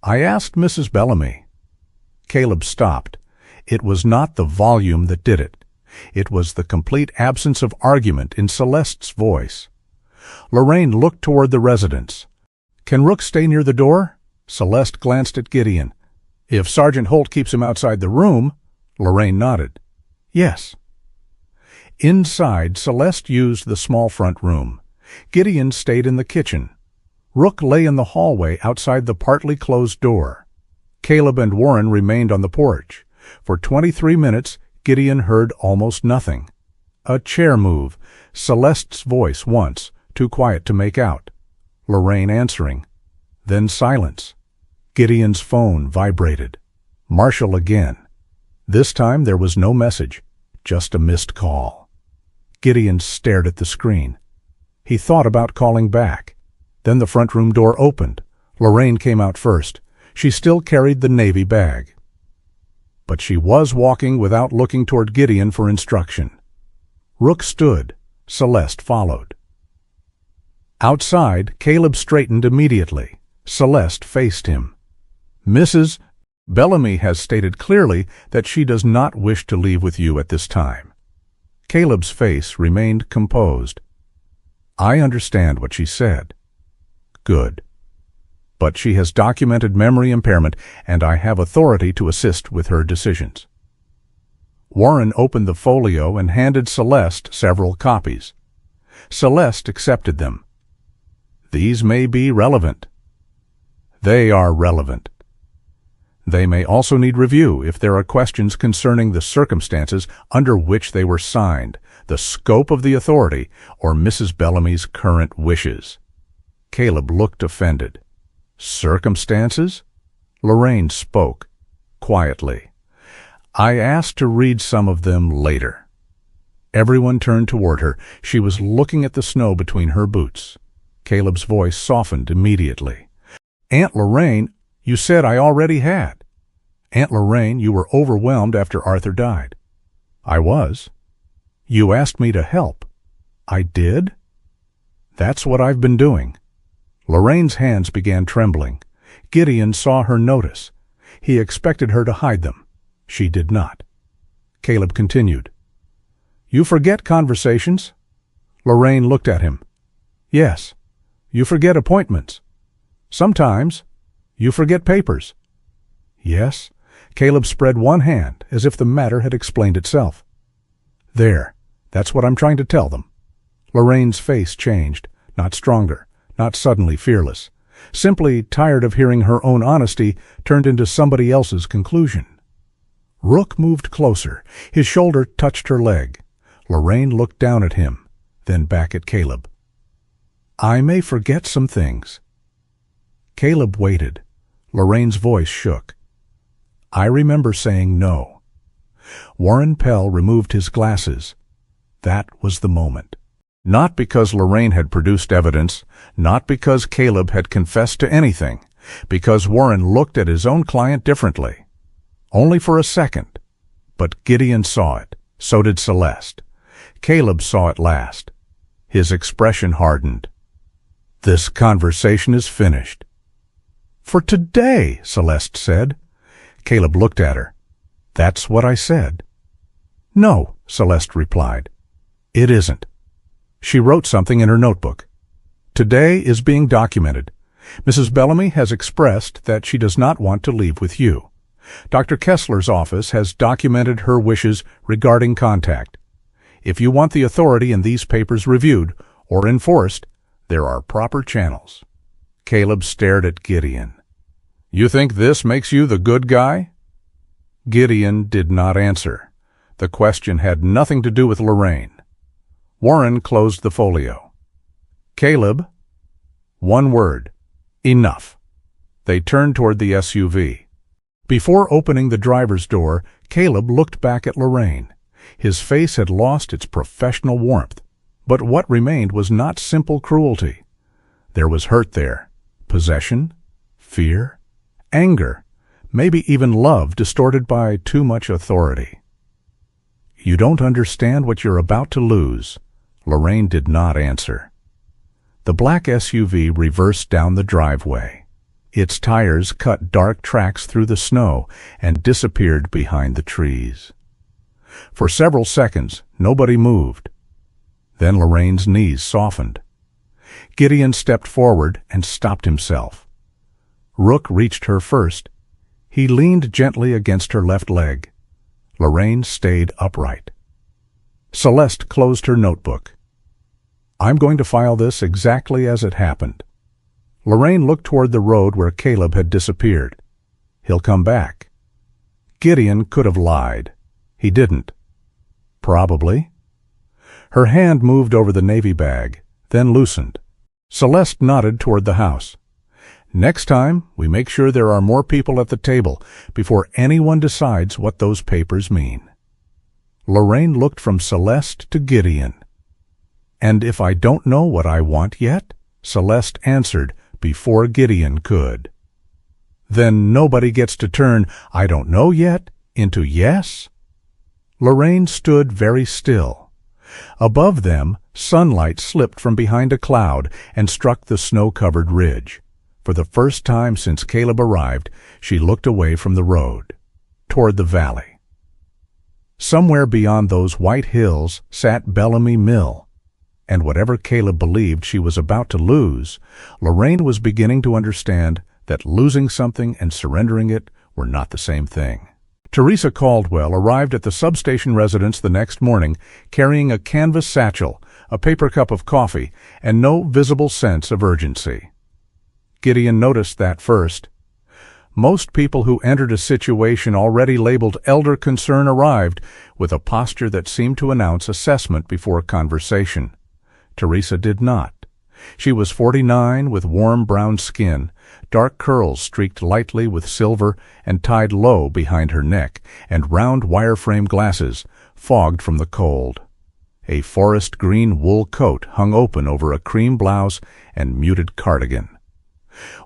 "I asked Mrs. Bellamy." Caleb stopped. It was not the volume that did it. It was the complete absence of argument in Celeste's voice. Lorraine looked toward the residence. "Can Rook stay near the door?" Celeste glanced at Gideon. "If Sergeant Holt keeps him outside the room." Lorraine nodded. "Yes." Inside, Celeste used the small front room. Gideon stayed in the kitchen. Rook lay in the hallway outside the partly closed door. Caleb and Warren remained on the porch. For 23 minutes, Gideon heard almost nothing. A chair move, Celeste's voice once, too quiet to make out. Lorraine answering. Then silence. Gideon's phone vibrated. Marshall again. This time there was no message, just a missed call. Gideon stared at the screen. He thought about calling back. Then the front room door opened. Lorraine came out first. She still carried the navy bag. But she was walking without looking toward Gideon for instruction. Rook stood. Celeste followed. Outside, Caleb straightened immediately. Celeste faced him. "Mrs. Bellamy has stated clearly that she does not wish to leave with you at this time." Caleb's face remained composed. "I understand what she said." "Good." but she has documented memory impairment, and I have authority to assist with her decisions." Warren opened the folio and handed Celeste several copies. Celeste accepted them. "These may be relevant." "They are relevant." "They may also need review if there are questions concerning the circumstances under which they were signed, the scope of the authority, or Mrs. Bellamy's current wishes." Caleb looked offended. "Circumstances?" Lorraine spoke, quietly. "I asked to read some of them later." Everyone turned toward her. She was looking at the snow between her boots. Caleb's voice softened immediately. "Aunt Lorraine, you said I already had." "Aunt Lorraine, you were overwhelmed after Arthur died." "I was." "You asked me to help." "I did?" "That's what I've been doing." Lorraine's hands began trembling. Gideon saw her notice. He expected her to hide them. She did not. Caleb continued. "You forget conversations." Lorraine looked at him. "Yes." "You forget appointments." "Sometimes." "You forget papers." "Yes." Caleb spread one hand, as if the matter had explained itself. "There. That's what I'm trying to tell them." Lorraine's face changed, not stronger, not suddenly fearless. Simply tired of hearing her own honesty turned into somebody else's conclusion. Rook moved closer. His shoulder touched her leg. Lorraine looked down at him, then back at Caleb. "I may forget some things." Caleb waited. Lorraine's voice shook. "I remember saying no." Warren Pell removed his glasses. That was the moment. Not because Lorraine had produced evidence, not because Caleb had confessed to anything, because Warren looked at his own client differently. Only for a second. But Gideon saw it. So did Celeste. Caleb saw it last. His expression hardened. "This conversation is finished." "For today," Celeste said. Caleb looked at her. "That's what I said." "No," Celeste replied. "It isn't." She wrote something in her notebook. "Today is being documented. Mrs. Bellamy has expressed that she does not want to leave with you. Dr. Kessler's office has documented her wishes regarding contact. If you want the authority in these papers reviewed or enforced, there are proper channels." Caleb stared at Gideon. "You think this makes you the good guy?" Gideon did not answer. The question had nothing to do with Lorraine. Warren closed the folio. "Caleb." "One word. Enough." They turned toward the SUV. Before opening the driver's door, Caleb looked back at Lorraine. His face had lost its professional warmth, but what remained was not simple cruelty. There was hurt there, possession, fear, anger, maybe even love distorted by too much authority. "You don't understand what you're about to lose." Lorraine did not answer. The black SUV reversed down the driveway. Its tires cut dark tracks through the snow and disappeared behind the trees. For several seconds, nobody moved. Then Lorraine's knees softened. Gideon stepped forward and stopped himself. Rook reached her first. He leaned gently against her left leg. Lorraine stayed upright. Celeste closed her notebook. "I'm going to file this exactly as it happened." Lorraine looked toward the road where Caleb had disappeared. "He'll come back." Gideon could have lied. He didn't. Probably. Her hand moved over the navy bag, then loosened. Celeste nodded toward the house. "Next time, we make sure there are more people at the table before anyone decides what those papers mean." Lorraine looked from Celeste to Gideon. "And if I don't know what I want yet?" Celeste answered before Gideon could. "Then nobody gets to turn 'I don't know yet' into 'yes'?" Lorraine stood very still. Above them, sunlight slipped from behind a cloud and struck the snow-covered ridge. For the first time since Caleb arrived, she looked away from the road, toward the valley. Somewhere beyond those white hills sat Bellamy Mill. And whatever Caleb believed she was about to lose, Lorraine was beginning to understand that losing something and surrendering it were not the same thing. Teresa Caldwell arrived at the substation residence the next morning carrying a canvas satchel, a paper cup of coffee, and no visible sense of urgency. Gideon noticed that first. Most people who entered a situation already labeled elder concern arrived with a posture that seemed to announce assessment before conversation. Teresa did not. She was 49 with warm brown skin, dark curls streaked lightly with silver and tied low behind her neck, and round wire-frame glasses, fogged from the cold. A forest green wool coat hung open over a cream blouse and muted cardigan.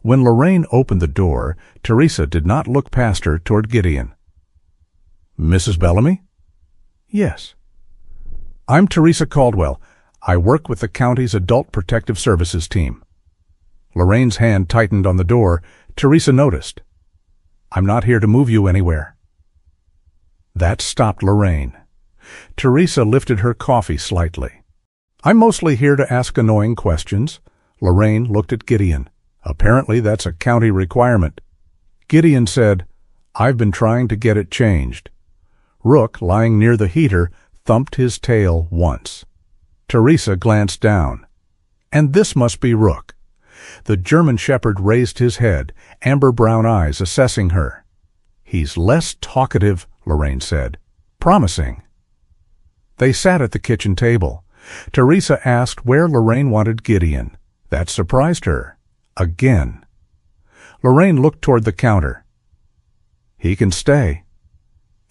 When Lorraine opened the door, Teresa did not look past her toward Gideon. "Mrs. Bellamy?" "Yes." "I'm Teresa Caldwell. I work with the county's Adult Protective Services team." Lorraine's hand tightened on the door. Teresa noticed. "I'm not here to move you anywhere." That stopped Lorraine. Teresa lifted her coffee slightly. "I'm mostly here to ask annoying questions." Lorraine looked at Gideon. "Apparently that's a county requirement." Gideon said, "I've been trying to get it changed." Rook, lying near the heater, thumped his tail once. Teresa glanced down. "And this must be Rook." The German Shepherd raised his head, amber brown eyes assessing her. "He's less talkative," Lorraine said. "Promising." They sat at the kitchen table. Teresa asked where Lorraine wanted Gideon. That surprised her. Again. Lorraine looked toward the counter. "He can stay."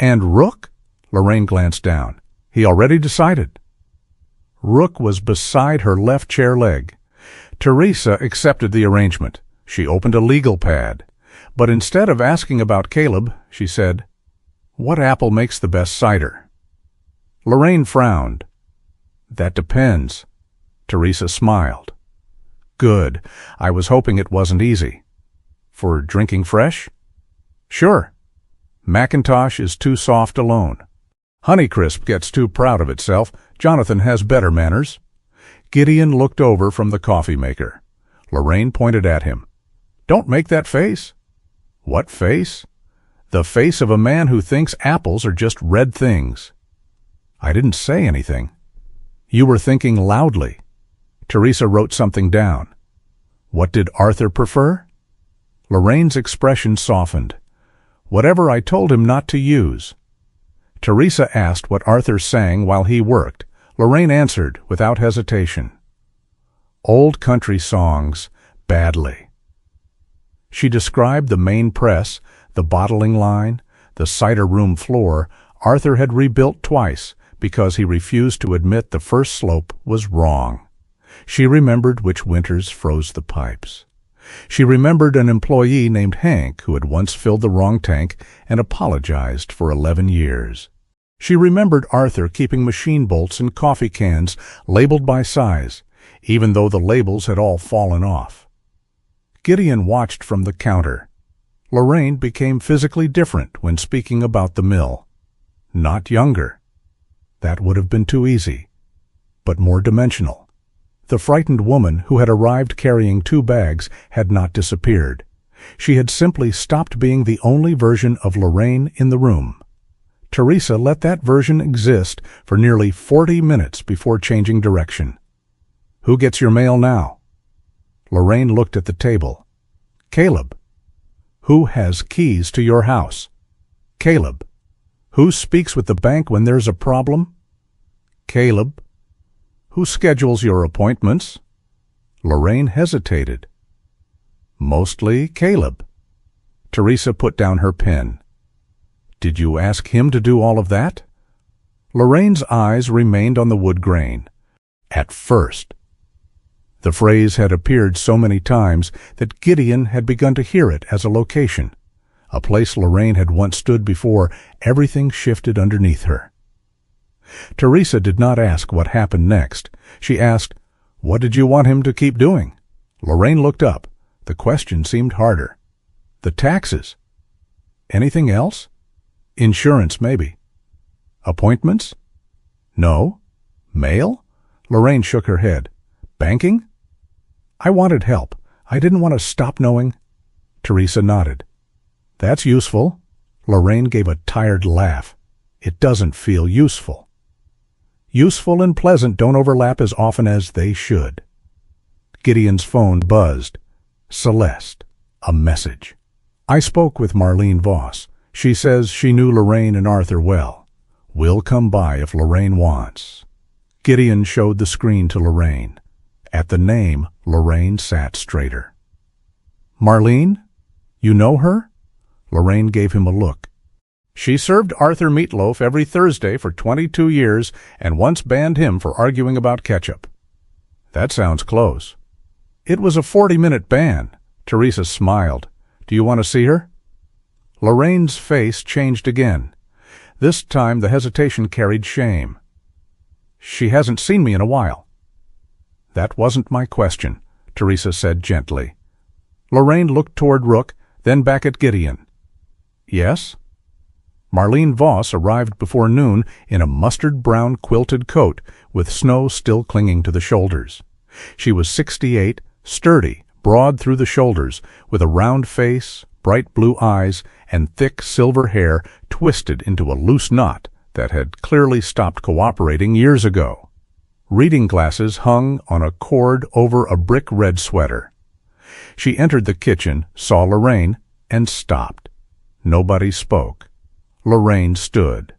"And Rook?" Lorraine glanced down. "He already decided." Rook was beside her left chair leg. Teresa accepted the arrangement. She opened a legal pad. But instead of asking about Caleb, she said, "What apple makes the best cider?" Lorraine frowned. "That depends." Teresa smiled. "Good. I was hoping it wasn't easy." "For drinking fresh?" "Sure. Macintosh is too soft alone. Honeycrisp gets too proud of itself. Jonathan has better manners." Gideon looked over from the coffee maker. Lorraine pointed at him. "Don't make that face." "What face?" "The face of a man who thinks apples are just red things." "I didn't say anything." "You were thinking loudly." Teresa wrote something down. "What did Arthur prefer?" Lorraine's expression softened. "Whatever I told him not to use." Teresa asked what Arthur sang while he worked. Lorraine answered without hesitation. "Old country songs, badly." She described the main press, the bottling line, the cider room floor. Arthur had rebuilt twice because he refused to admit the first slope was wrong. She remembered which winters froze the pipes. She remembered an employee named Hank who had once filled the wrong tank and apologized for 11 years. She remembered Arthur keeping machine bolts in coffee cans labeled by size, even though the labels had all fallen off. Gideon watched from the counter. Lorraine became physically different when speaking about the mill. Not younger. That would have been too easy. But more dimensional. The frightened woman who had arrived carrying 2 bags had not disappeared. She had simply stopped being the only version of Lorraine in the room. Teresa let that version exist for nearly 40 minutes before changing direction. "Who gets your mail now?" Lorraine looked at the table. "Caleb." "Who has keys to your house?" "Caleb." "Who speaks with the bank when there's a problem?" "Caleb." "Who schedules your appointments?" Lorraine hesitated. "Mostly Caleb." Teresa put down her pen. "Did you ask him to do all of that?" Lorraine's eyes remained on the wood grain. "At first." The phrase had appeared so many times that Gideon had begun to hear it as a location. A place Lorraine had once stood before. Everything shifted underneath her. Teresa did not ask what happened next. She asked, "What did you want him to keep doing?" Lorraine looked up. The question seemed harder. "The taxes." "Anything else?" "Insurance, maybe." "Appointments?" "No." "Mail?" Lorraine shook her head. Banking? I wanted help. I didn't want to stop knowing. Teresa nodded. That's useful. Lorraine gave a tired laugh. It doesn't feel useful. Useful and pleasant don't overlap as often as they should. Gideon's phone buzzed. Celeste. A message. I spoke with Marlene Voss. She says she knew Lorraine and Arthur well. We'll come by if Lorraine wants. Gideon showed the screen to Lorraine. At the name, Lorraine sat straighter. Marlene? You know her? Lorraine gave him a look. She served Arthur meatloaf every Thursday for 22 years and once banned him for arguing about ketchup. That sounds close. It was a 40-minute ban. Teresa smiled. Do you want to see her? Lorraine's face changed again. This time the hesitation carried shame. She hasn't seen me in a while. That wasn't my question, Teresa said gently. Lorraine looked toward Rook, then back at Gideon. Yes? Marlene Voss arrived before noon in a mustard-brown quilted coat with snow still clinging to the shoulders. She was 68, sturdy, broad through the shoulders, with a round face, bright blue eyes, and thick silver hair twisted into a loose knot that had clearly stopped cooperating years ago. Reading glasses hung on a cord over a brick red sweater. She entered the kitchen, saw Lorraine, and stopped. Nobody spoke. Lorraine stood.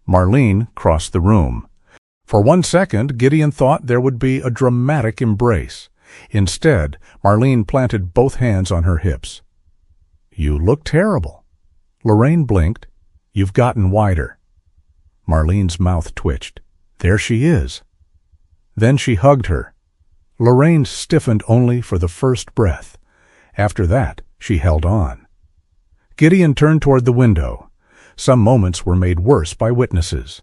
Marlene crossed the room. For 1 second, Gideon thought there would be a dramatic embrace. Instead, Marlene planted both hands on her hips. You look terrible. Lorraine blinked. You've gotten whiter. Marlene's mouth twitched. There she is. Then she hugged her. Lorraine stiffened only for the first breath. After that, she held on. Gideon turned toward the window. Some moments were made worse by witnesses.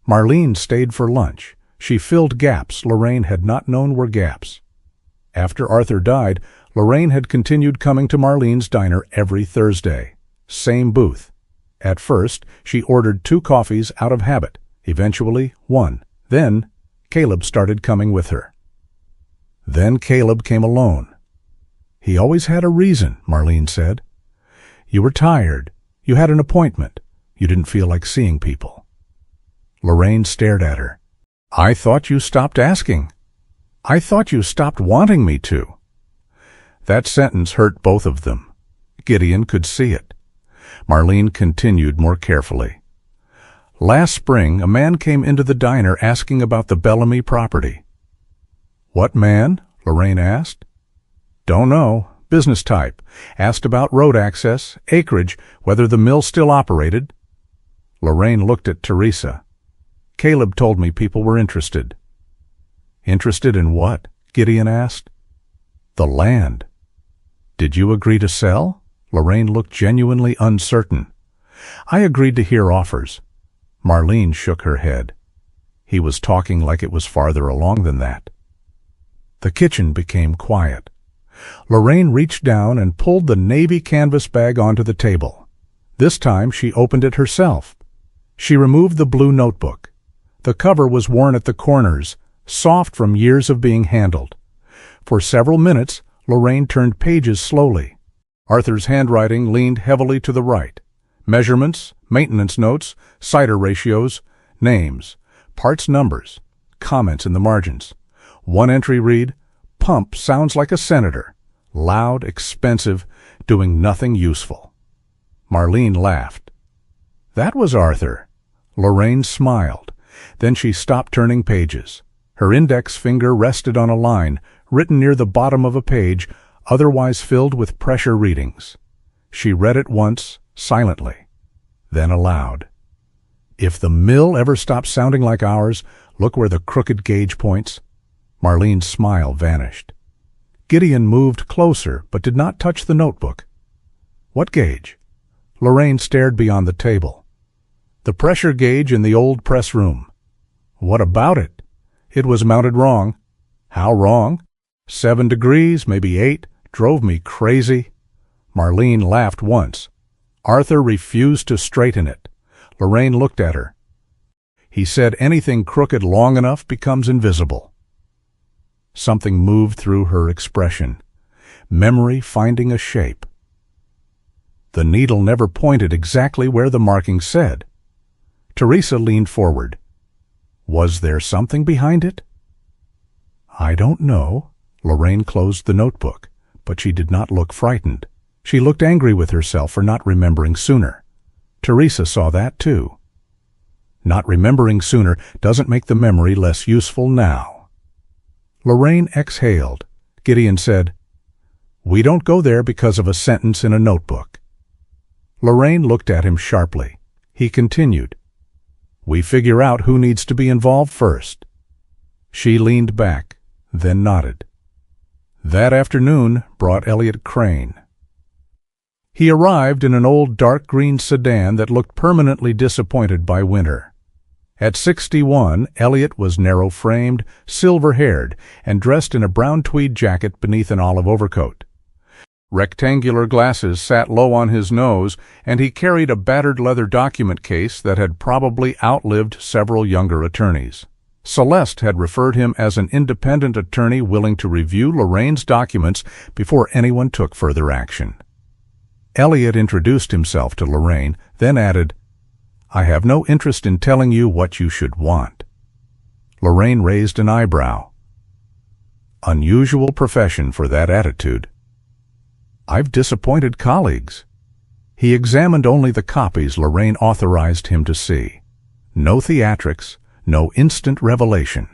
Marlene stayed for lunch. She filled gaps Lorraine had not known were gaps. After Arthur died, Lorraine had continued coming to Marlene's diner every Thursday. Same booth. At first, she ordered 2 coffees out of habit, eventually 1. Then, Caleb started coming with her. Then Caleb came alone. He always had a reason, Marlene said. You were tired. You had an appointment. You didn't feel like seeing people. Lorraine stared at her. I thought you stopped asking. I thought you stopped wanting me to. That sentence hurt both of them. Gideon could see it. Marlene continued more carefully. Last spring, a man came into the diner asking about the Bellamy property. What man? Lorraine asked. Don't know. Business type. Asked about road access, acreage, whether the mill still operated. Lorraine looked at Teresa. Caleb told me people were interested. Interested in what? Gideon asked. The land. Did you agree to sell? Lorraine looked genuinely uncertain. I agreed to hear offers. Marlene shook her head. He was talking like it was farther along than that. The kitchen became quiet. Lorraine reached down and pulled the navy canvas bag onto the table. This time she opened it herself. She removed the blue notebook. The cover was worn at the corners, soft from years of being handled. For several minutes, Lorraine turned pages slowly. Arthur's handwriting leaned heavily to the right. Measurements, maintenance notes, cider ratios, names, parts numbers, comments in the margins. One entry read, Pump sounds like a senator. Loud, expensive, doing nothing useful. Marlene laughed. That was Arthur. Lorraine smiled. Then she stopped turning pages. Her index finger rested on a line, written near the bottom of a page, otherwise filled with pressure readings. She read it once, silently, then aloud. If the mill ever stops sounding like ours, look where the crooked gauge points. Marlene's smile vanished. Gideon moved closer, but did not touch the notebook. What gauge? Lorraine stared beyond the table. The pressure gauge in the old press room. What about it? It was mounted wrong. How wrong? 7 degrees, maybe 8, drove me crazy. Marlene laughed once. Arthur refused to straighten it. Lorraine looked at her. He said anything crooked long enough becomes invisible. Something moved through her expression, memory finding a shape. The needle never pointed exactly where the marking said. Teresa leaned forward. Was there something behind it? I don't know. Lorraine closed the notebook, but she did not look frightened. She looked angry with herself for not remembering sooner. Teresa saw that too. Not remembering sooner doesn't make the memory less useful now. Lorraine exhaled. Gideon said, "We don't go there because of a sentence in a notebook." Lorraine looked at him sharply. He continued, "We figure out who needs to be involved first." She leaned back, then nodded. That afternoon brought Elliot Crane. He arrived in an old dark green sedan that looked permanently disappointed by winter. At 61, Elliot was narrow-framed, silver-haired, and dressed in a brown tweed jacket beneath an olive overcoat. Rectangular glasses sat low on his nose, and he carried a battered leather document case that had probably outlived several younger attorneys. Celeste had referred him as an independent attorney willing to review Lorraine's documents before anyone took further action. Elliot introduced himself to Lorraine, then added, "I have no interest in telling you what you should want." Lorraine raised an eyebrow. Unusual profession for that attitude. "I've disappointed colleagues." He examined only the copies Lorraine authorized him to see. No theatrics, no instant revelation.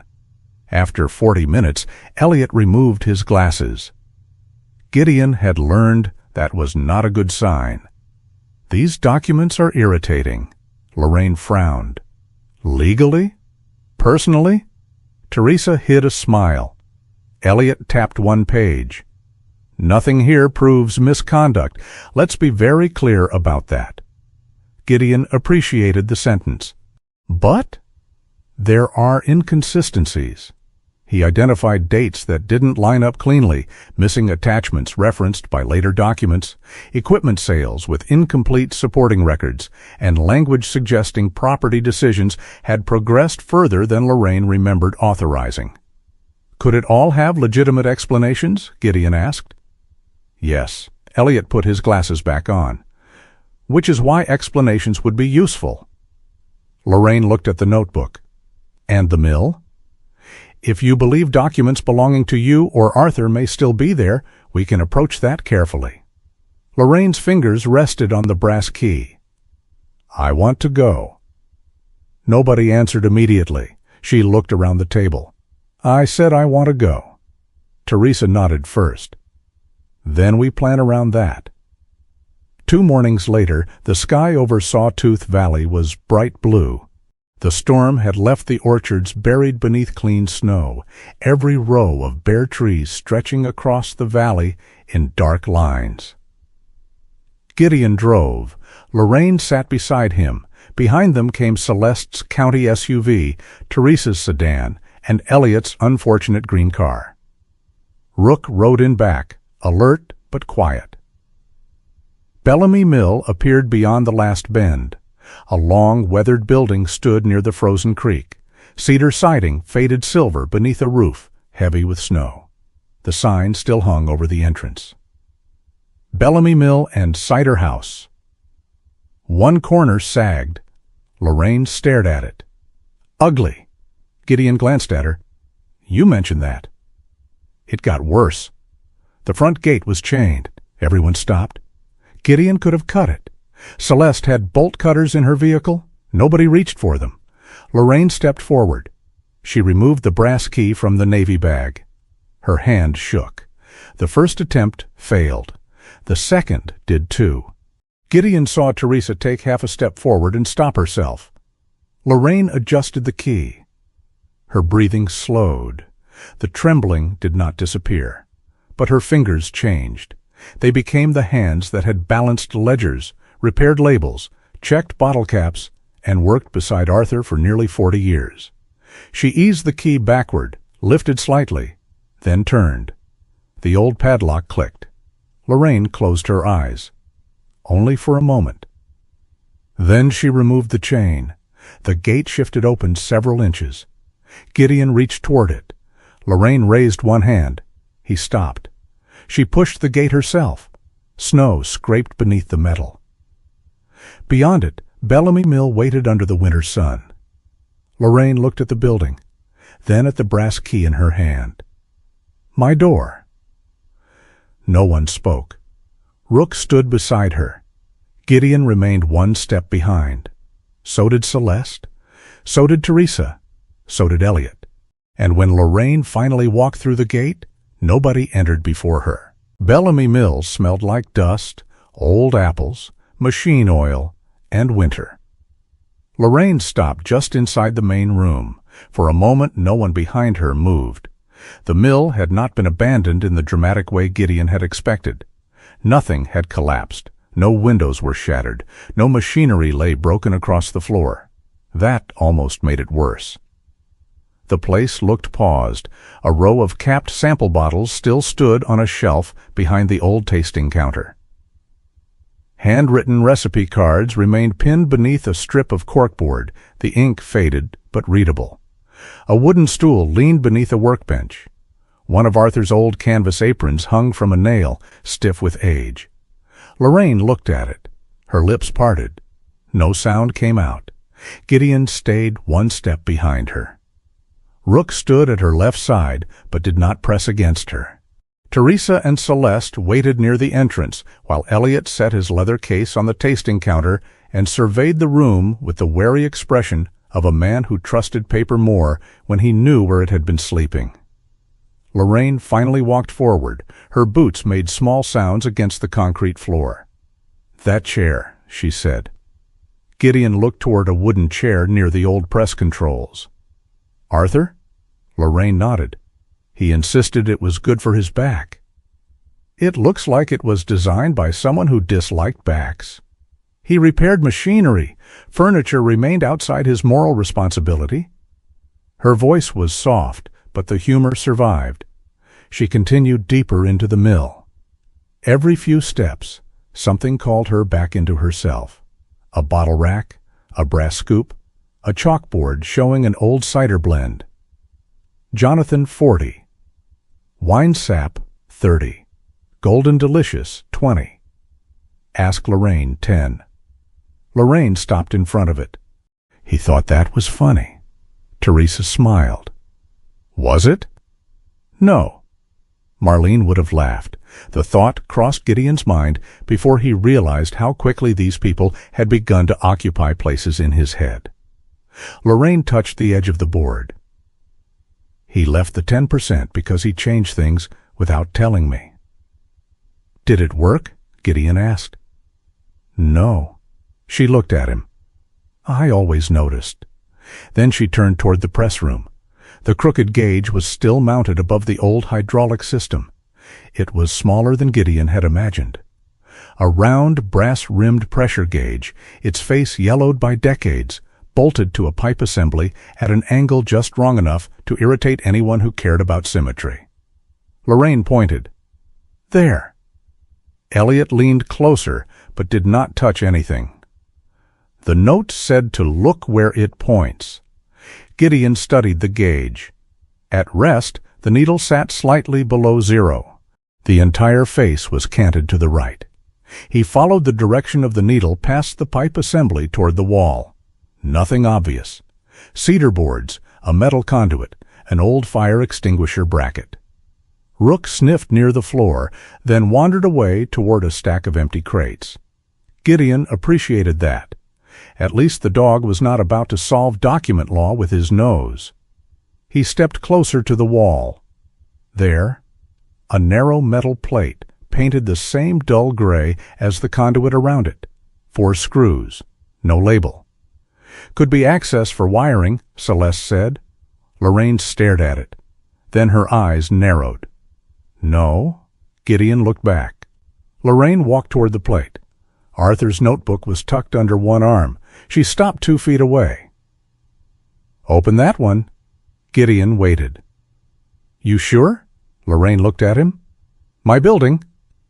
After 40 minutes, Elliot removed his glasses. Gideon had learned that was not a good sign. "These documents are irritating." Lorraine frowned. "Legally? Personally?" Teresa hid a smile. Elliot tapped one page. "Nothing here proves misconduct. Let's be very clear about that." Gideon appreciated the sentence. "But there are inconsistencies." He identified dates that didn't line up cleanly, missing attachments referenced by later documents, equipment sales with incomplete supporting records, and language suggesting property decisions had progressed further than Lorraine remembered authorizing. "Could it all have legitimate explanations?" Gideon asked. "Yes." Elliot put his glasses back on. "Which is why explanations would be useful." Lorraine looked at the notebook. "And the mill?" "If you believe documents belonging to you or Arthur may still be there, we can approach that carefully." Lorraine's fingers rested on the brass key. "I want to go." Nobody answered immediately. She looked around the table. "I said I want to go." Teresa nodded first. "Then we plan around that." 2 mornings later, the sky over Sawtooth Valley was bright blue. The storm had left the orchards buried beneath clean snow, every row of bare trees stretching across the valley in dark lines. Gideon drove. Lorraine sat beside him. Behind them came Celeste's county SUV, Teresa's sedan, and Elliot's unfortunate green car. Rook rode in back, alert but quiet. Bellamy Mill appeared beyond the last bend. A long, weathered building stood near the frozen creek. Cedar siding faded silver beneath a roof, heavy with snow. The sign still hung over the entrance. Bellamy Mill and Cider House. One corner sagged. Lorraine stared at it. "Ugly." Gideon glanced at her. "You mentioned that." It got worse. The front gate was chained. Everyone stopped. Gideon could have cut it. Celeste had bolt cutters in her vehicle. Nobody reached for them. Lorraine stepped forward. She removed the brass key from the navy bag. Her hand shook. The first attempt failed. The second did too. Gideon saw Teresa take half a step forward and stop herself. Lorraine adjusted the key. Her breathing slowed. The trembling did not disappear, but her fingers changed. They became the hands that had balanced ledgers, repaired labels, checked bottle caps, and worked beside Arthur for nearly 40 years. She eased the key backward, lifted slightly, then turned. The old padlock clicked. Lorraine closed her eyes. Only for a moment. Then she removed the chain. The gate shifted open several inches. Gideon reached toward it. Lorraine raised one hand. He stopped. She pushed the gate herself. Snow scraped beneath the metal. Beyond it, Bellamy Mill waited under the winter sun. Lorraine looked at the building, then at the brass key in her hand. "My door." No one spoke. Rook stood beside her. Gideon remained one step behind. So did Celeste. So did Teresa. So did Elliot. And when Lorraine finally walked through the gate, nobody entered before her. Bellamy Mill smelled like dust, old apples, machine oil, and winter. Lorraine stopped just inside the main room. For a moment, no one behind her moved. The mill had not been abandoned in the dramatic way Gideon had expected. Nothing had collapsed. No windows were shattered. No machinery lay broken across the floor. That almost made it worse. The place looked paused. A row of capped sample bottles still stood on a shelf behind the old tasting counter. Handwritten recipe cards remained pinned beneath a strip of corkboard, the ink faded but readable. A wooden stool leaned beneath a workbench. One of Arthur's old canvas aprons hung from a nail, stiff with age. Lorraine looked at it. Her lips parted. No sound came out. Gideon stayed one step behind her. Rook stood at her left side, but did not press against her. Teresa and Celeste waited near the entrance, while Elliot set his leather case on the tasting counter and surveyed the room with the wary expression of a man who trusted paper more when he knew where it had been sleeping. Lorraine finally walked forward. Her boots made small sounds against the concrete floor. "That chair," she said. Gideon looked toward a wooden chair near the old press controls. "Arthur?" Lorraine nodded. "He insisted it was good for his back." "It looks like it was designed by someone who disliked backs. He repaired machinery. Furniture remained outside his moral responsibility." Her voice was soft, but the humor survived. She continued deeper into the mill. Every few steps, something called her back into herself. A bottle rack, a brass scoop, a chalkboard showing an old cider blend. Jonathan, 40. Wine sap, 30. Golden Delicious, 20. Ask Lorraine, 10. Lorraine stopped in front of it. He thought that was funny. Teresa smiled. "Was it?" "No." Marlene would have laughed. The thought crossed Gideon's mind before he realized how quickly these people had begun to occupy places in his head. Lorraine touched the edge of the board. "He left the 10% because he changed things without telling me." "Did it work?" Gideon asked. "No." She looked at him. "I always noticed." Then she turned toward the press room. The crooked gauge was still mounted above the old hydraulic system. It was smaller than Gideon had imagined. A round, brass-rimmed pressure gauge, its face yellowed by decades, bolted to a pipe assembly at an angle just wrong enough to irritate anyone who cared about symmetry. Lorraine pointed. "There." Elliot leaned closer, but did not touch anything. The note said to look where it points. Gideon studied the gauge. At rest, the needle sat slightly below zero. The entire face was canted to the right. He followed the direction of the needle past the pipe assembly toward the wall. Nothing obvious. Cedar boards, a metal conduit, an old fire extinguisher bracket. Rook sniffed near the floor, then wandered away toward a stack of empty crates. Gideon appreciated that. At least the dog was not about to solve document law with his nose. He stepped closer to the wall. There, a narrow metal plate painted the same dull gray as the conduit around it. 4 screws, no label. "Could be access for wiring," Celeste said. Lorraine stared at it. Then her eyes narrowed. "No." Gideon looked back. Lorraine walked toward the plate. Arthur's notebook was tucked under one arm. She stopped 2 feet away. "Open that one." Gideon waited. "You sure?" Lorraine looked at him. "My building."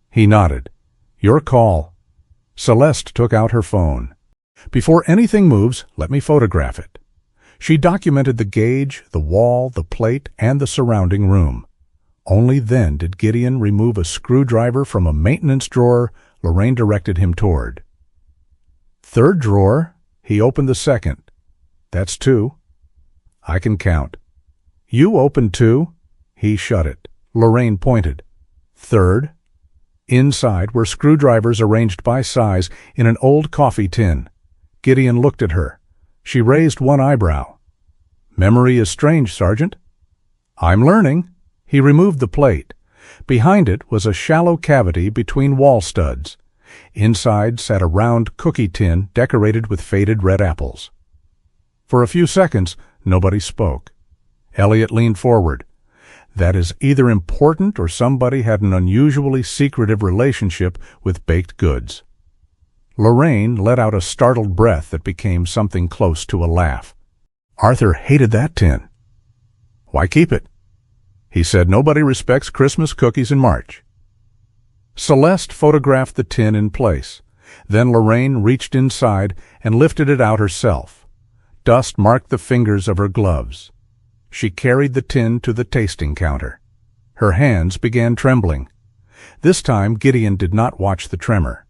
He nodded. "Your call." Celeste took out her phone. Before anything moves, let me photograph it. She documented the gauge, the wall, the plate, and the surrounding room. Only then did Gideon remove a screwdriver from a maintenance drawer Lorraine directed him toward. Third drawer. He opened the second. That's 2. I can count. You opened 2. He shut it. Lorraine pointed. Third. Inside were screwdrivers arranged by size in an old coffee tin. Gideon looked at her. She raised one eyebrow. Memory is strange, Sergeant. I'm learning. He removed the plate. Behind it was a shallow cavity between wall studs. Inside sat a round cookie tin decorated with faded red apples. For a few seconds, nobody spoke. Elliot leaned forward. That is either important or somebody had an unusually secretive relationship with baked goods. Lorraine let out a startled breath that became something close to a laugh. Arthur hated that tin. Why keep it? He said nobody respects Christmas cookies in March. Celeste photographed the tin in place. Then Lorraine reached inside and lifted it out herself. Dust marked the fingers of her gloves. She carried the tin to the tasting counter. Her hands began trembling. This time Gideon did not watch the tremor.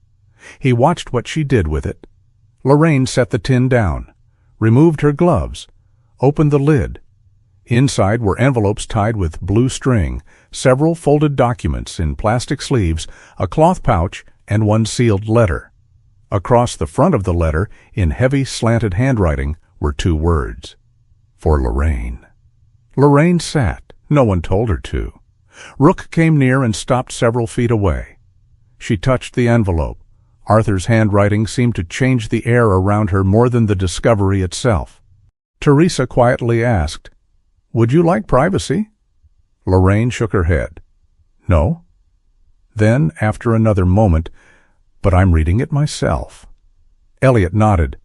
He watched what she did with it. Lorraine set the tin down, removed her gloves, opened the lid. Inside were envelopes tied with blue string, several folded documents in plastic sleeves, a cloth pouch, and one sealed letter. Across the front of the letter, in heavy, slanted handwriting, were 2 words. For Lorraine. Lorraine sat. No one told her to. Rook came near and stopped several feet away. She touched the envelope. Arthur's handwriting seemed to change the air around her more than the discovery itself. Teresa quietly asked, "Would you like privacy?" Lorraine shook her head. "No." Then, after another moment, "But I'm reading it myself." Elliot nodded.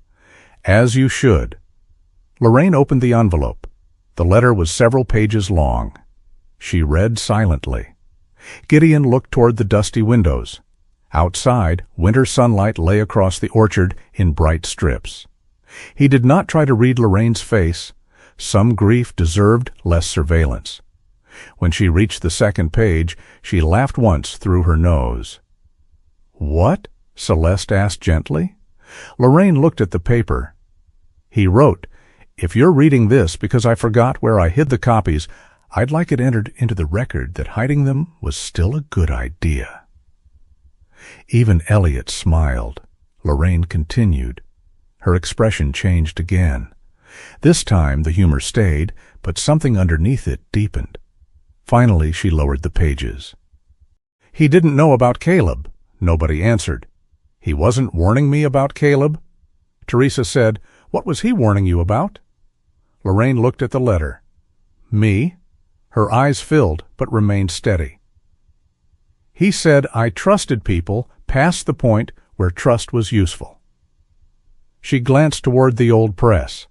"As you should." Lorraine opened the envelope. The letter was several pages long. She read silently. Gideon looked toward the dusty windows. Outside, winter sunlight lay across the orchard in bright strips. He did not try to read Lorraine's face. Some grief deserved less surveillance. When she reached the second page, she laughed once through her nose. "What?" Celeste asked gently. Lorraine looked at the paper. He wrote, "If you're reading this because I forgot where I hid the copies, I'd like it entered into the record that hiding them was still a good idea." Even Elliot smiled. Lorraine continued. Her expression changed again. This time the humor stayed, but something underneath it deepened. Finally she lowered the pages. "He didn't know about Caleb." Nobody answered. "He wasn't warning me about Caleb?" Teresa said, "What was he warning you about?" Lorraine looked at the letter. "Me?" Her eyes filled, but remained steady. "He said I trusted people past the point where trust was useful." She glanced toward the old press.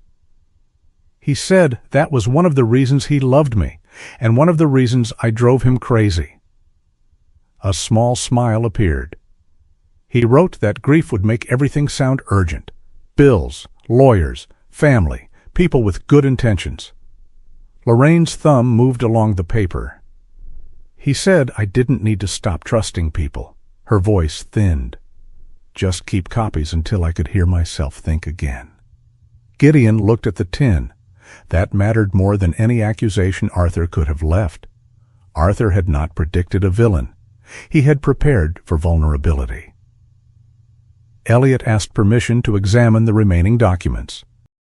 "He said that was one of the reasons he loved me, and one of the reasons I drove him crazy." A small smile appeared. "He wrote that grief would make everything sound urgent. Bills, lawyers, family, people with good intentions." Lorraine's thumb moved along the paper. "He said I didn't need to stop trusting people." Her voice thinned. "Just keep copies until I could hear myself think again." Gideon looked at the tin. That mattered more than any accusation Arthur could have left. Arthur had not predicted a villain. He had prepared for vulnerability. Elliot asked permission to examine the remaining documents.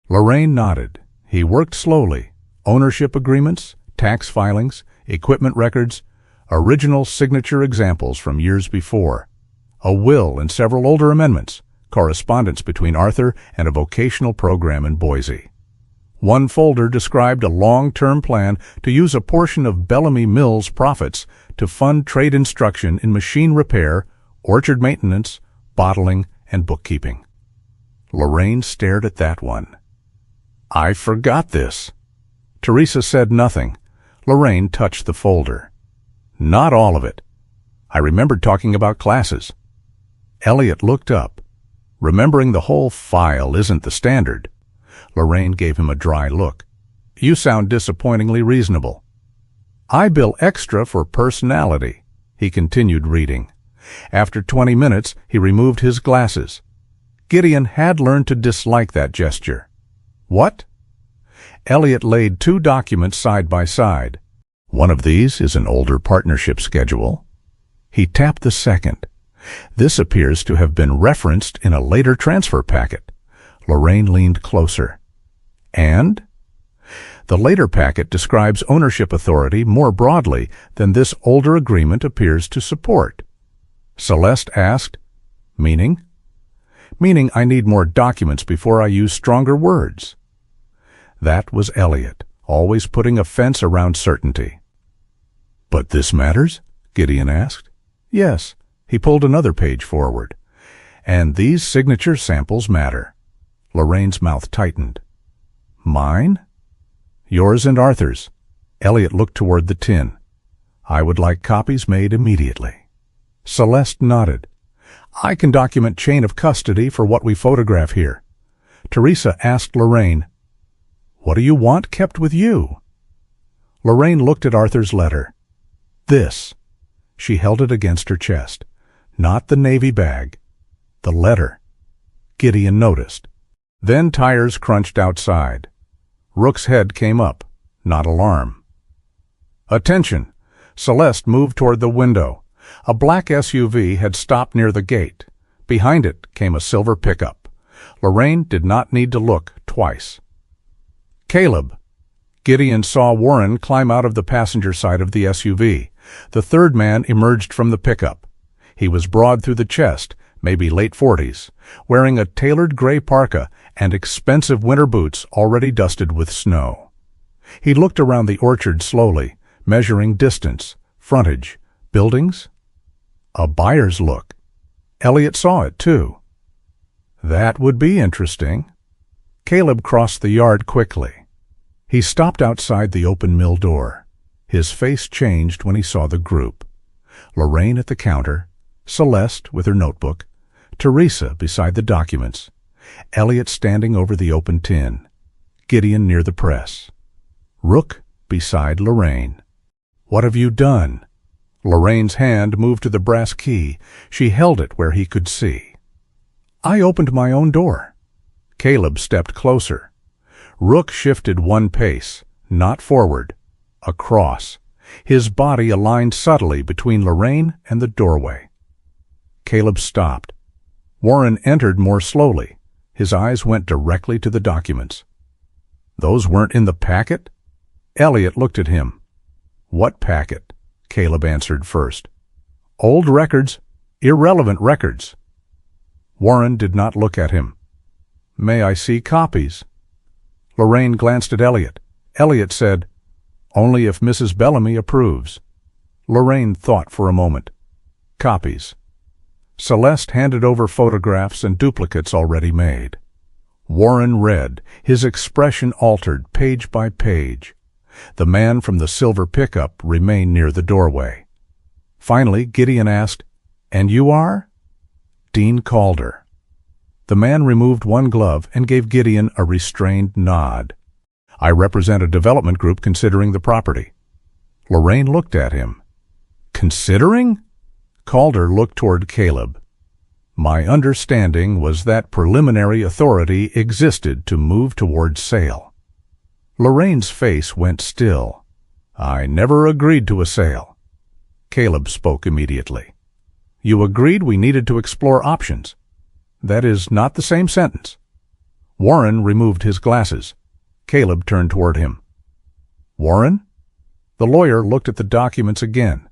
Lorraine nodded. He worked slowly. Ownership agreements, tax filings, equipment records, original signature examples from years before, a will and several older amendments, correspondence between Arthur and a vocational program in Boise. One folder described a long-term plan to use a portion of Bellamy Mill's profits to fund trade instruction in machine repair, orchard maintenance, bottling, and bookkeeping. Lorraine stared at that one. "I forgot this." Teresa said nothing. Lorraine touched the folder. "Not all of it. I remembered talking about classes." Elliot looked up. Remembering the whole file isn't the standard. Lorraine gave him a dry look. You sound disappointingly reasonable. I bill extra for personality. He continued reading. After 20 minutes, he removed his glasses. Gideon had learned to dislike that gesture. What? Elliot laid 2 documents side by side. One of these is an older partnership schedule. He tapped the second. This appears to have been referenced in a later transfer packet. Lorraine leaned closer. And? The later packet describes ownership authority more broadly than this older agreement appears to support. Celeste asked, Meaning? Meaning I need more documents before I use stronger words. That was Elliot, always putting a fence around certainty. But this matters? Gideon asked. Yes. He pulled another page forward. And these signature samples matter. Lorraine's mouth tightened. Mine? Yours and Arthur's. Elliot looked toward the tin. I would like copies made immediately. Celeste nodded. I can document chain of custody for what we photograph here. Teresa asked Lorraine, What do you want kept with you? Lorraine looked at Arthur's letter. This. She held it against her chest. Not the navy bag. The letter. Gideon noticed. Then tires crunched outside. Rook's head came up, not alarm. Attention! Celeste moved toward the window. A black SUV had stopped near the gate. Behind it came a silver pickup. Lorraine did not need to look twice. Caleb. Gideon saw Warren climb out of the passenger side of the SUV. The third man emerged from the pickup. He was broad through the chest, maybe late 40s, wearing a tailored gray parka and expensive winter boots already dusted with snow. He looked around the orchard slowly, measuring distance, frontage, buildings. A buyer's look. Elliot saw it, too. That would be interesting. Caleb crossed the yard quickly. He stopped outside the open mill door. His face changed when he saw the group. Lorraine at the counter, Celeste with her notebook, Teresa beside the documents, Elliot standing over the open tin, Gideon near the press, Rook beside Lorraine. What have you done? Lorraine's hand moved to the brass key. She held it where he could see. I opened my own door. Caleb stepped closer. Rook shifted 1 pace, not forward, across. His body aligned subtly between Lorraine and the doorway. Caleb stopped. Warren entered more slowly. His eyes went directly to the documents. Those weren't in the packet? Elliot looked at him. What packet? Caleb answered first. Old records, irrelevant records. Warren did not look at him. May I see copies? Lorraine glanced at Elliot. Elliot said, Only if Mrs. Bellamy approves. Lorraine thought for a moment. Copies. Celeste handed over photographs and duplicates already made. Warren read, his expression altered page by page. The man from the silver pickup remained near the doorway. Finally, Gideon asked, And you are? Dean Calder. The man removed 1 glove and gave Gideon a restrained nod. I represent a development group considering the property. Lorraine looked at him. Considering? Calder looked toward Caleb. My understanding was that preliminary authority existed to move toward sale. Lorraine's face went still. I never agreed to a sale. Caleb spoke immediately. You agreed we needed to explore options. That is not the same sentence. Warren removed his glasses. Caleb turned toward him. Warren? The lawyer looked at the documents again.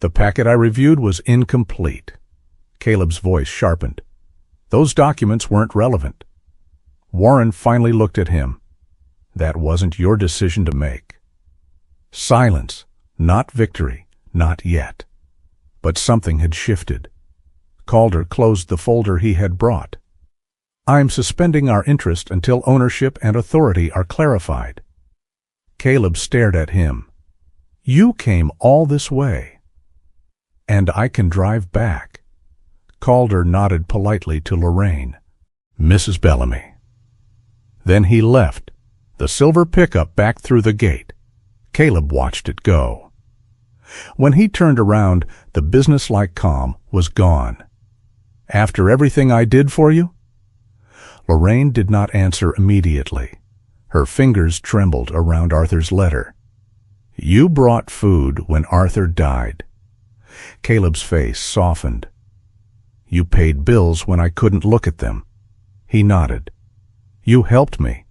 The packet I reviewed was incomplete. Caleb's voice sharpened. Those documents weren't relevant. Warren finally looked at him. That wasn't your decision to make. Silence, not victory, not yet. But something had shifted. Calder closed the folder he had brought. I'm suspending our interest until ownership and authority are clarified. Caleb stared at him. You came all this way. And I can drive back. Calder nodded politely to Lorraine. "Mrs. Bellamy." Then he left, the silver pickup back through the gate. Caleb watched it go. When he turned around, the businesslike calm was gone. "After everything I did for you?" Lorraine did not answer immediately. Her fingers trembled around Arthur's letter. "You brought food when Arthur died." Caleb's face softened. "You paid bills when I couldn't look at them." He nodded. "You helped me."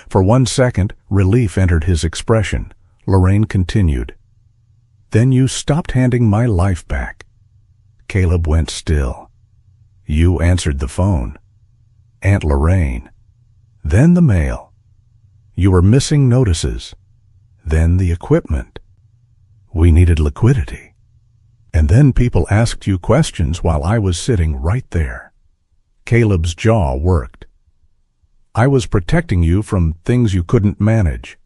For 1 second, relief entered his expression. Lorraine continued. "Then you stopped handing my life back." Caleb went still. "You answered the phone." "Aunt Lorraine." "Then the mail." "You were missing notices." "Then the equipment." "We needed liquidity." "And then people asked you questions while I was sitting right there." Caleb's jaw worked. "I was protecting you from things you couldn't manage."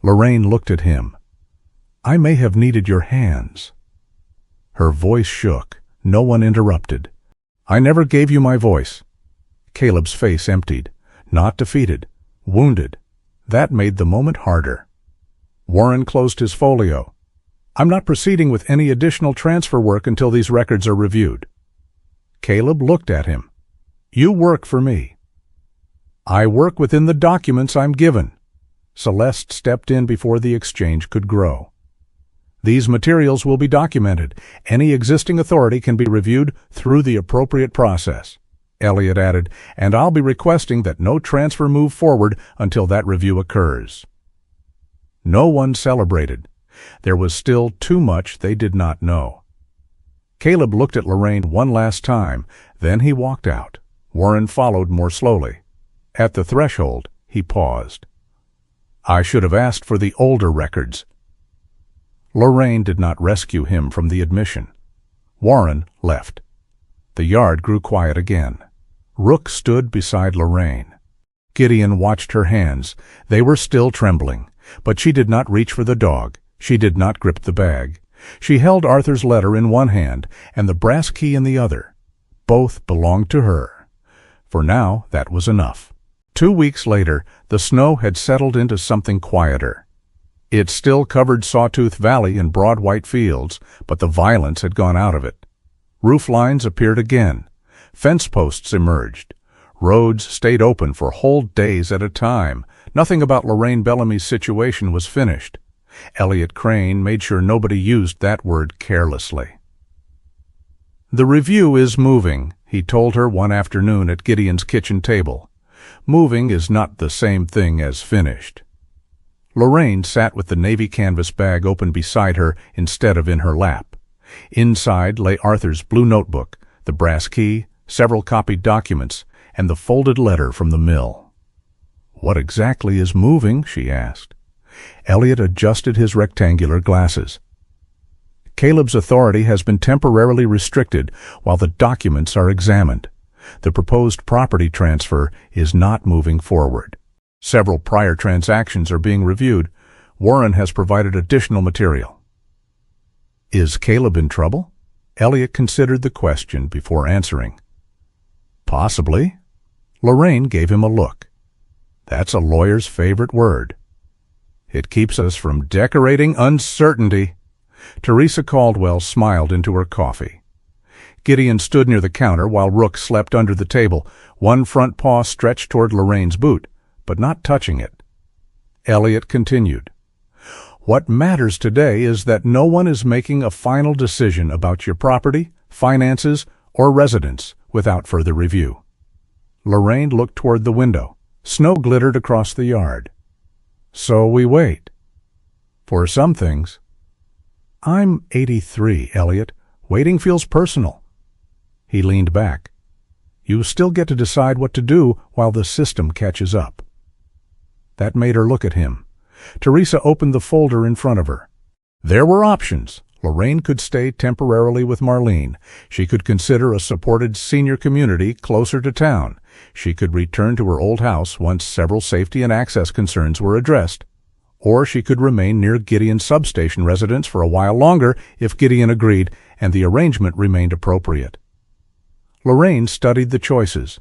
Lorraine looked at him. "I may have needed your hands." Her voice shook. No one interrupted. "I never gave you my voice." Caleb's face emptied. Not defeated. Wounded. That made the moment harder. Warren closed his folio. "I'm not proceeding with any additional transfer work until these records are reviewed." Caleb looked at him. "You work for me." "I work within the documents I'm given." Celeste stepped in before the exchange could grow. "These materials will be documented. Any existing authority can be reviewed through the appropriate process," Elliot added, "and I'll be requesting that no transfer move forward until that review occurs." No one celebrated. There was still too much they did not know. Caleb looked at Lorraine one last time, then he walked out. Warren followed more slowly. At the threshold, he paused. "I should have asked for the older records." Lorraine did not rescue him from the admission. Warren left. The yard grew quiet again. Rook stood beside Lorraine. Gideon watched her hands. They were still trembling, but she did not reach for the dog. She did not grip the bag. She held Arthur's letter in one hand and the brass key in the other. Both belonged to her. For now, that was enough. 2 weeks later, the snow had settled into something quieter. It still covered Sawtooth Valley in broad white fields, but the violence had gone out of it. Roof lines appeared again. Fence posts emerged. Roads stayed open for whole days at a time. Nothing about Lorraine Bellamy's situation was finished. Elliot Crane made sure nobody used that word carelessly. "The review is moving," he told her one afternoon at Gideon's kitchen table. "Moving is not the same thing as finished." Lorraine sat with the navy canvas bag open beside her instead of in her lap. Inside lay Arthur's blue notebook, the brass key, several copied documents, and the folded letter from the mill. "What exactly is moving?" she asked. Elliot adjusted his rectangular glasses. "Caleb's authority has been temporarily restricted while the documents are examined. The proposed property transfer is not moving forward. Several prior transactions are being reviewed. Warren has provided additional material." "Is Caleb in trouble?" Elliot considered the question before answering. "Possibly." Lorraine gave him a look. "That's a lawyer's favorite word. It keeps us from decorating uncertainty." Teresa Caldwell smiled into her coffee. Gideon stood near the counter while Rook slept under the table, one front paw stretched toward Lorraine's boot, but not touching it. Elliot continued. "What matters today is that no one is making a final decision about your property, finances, or residence without further review." Lorraine looked toward the window. Snow glittered across the yard. "So we wait." "For some things." "I'm 83, Elliot. Waiting feels personal." He leaned back. "You still get to decide what to do while the system catches up." That made her look at him. Teresa opened the folder in front of her. There were options. Lorraine could stay temporarily with Marlene. She could consider a supported senior community closer to town. She could return to her old house once several safety and access concerns were addressed. Or she could remain near Gideon's substation residence for a while longer if Gideon agreed and the arrangement remained appropriate. Lorraine studied the choices.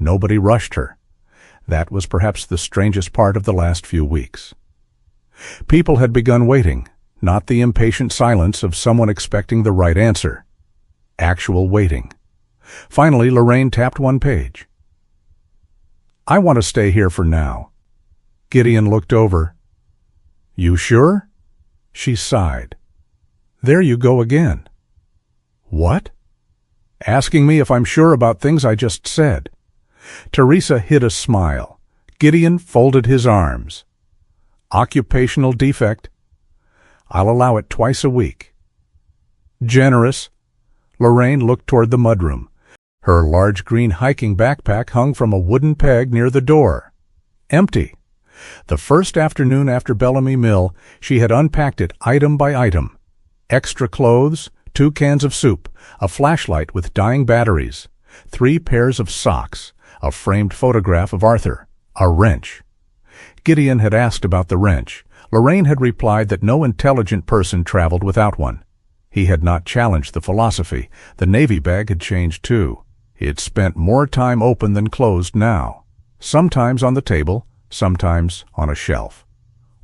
Nobody rushed her. That was perhaps the strangest part of the last few weeks. People had begun waiting, not the impatient silence of someone expecting the right answer. Actual waiting. Finally, Lorraine tapped one page. "I want to stay here for now." Gideon looked over. "You sure?" She sighed. "There you go again." "What?" "Asking me if I'm sure about things I just said." Teresa hid a smile. Gideon folded his arms. "Occupational defect. I'll allow it twice a week." "Generous." Lorraine looked toward the mudroom. Her large green hiking backpack hung from a wooden peg near the door. Empty. The first afternoon after Bellamy Mill, she had unpacked it item by item. Extra clothes, 2 cans of soup, a flashlight with dying batteries, 3 pairs of socks, a framed photograph of Arthur, a wrench. Gideon had asked about the wrench. Lorraine had replied that no intelligent person traveled without one. He had not challenged the philosophy. The Navy bag had changed too. It spent more time open than closed now. Sometimes on the table, sometimes on a shelf.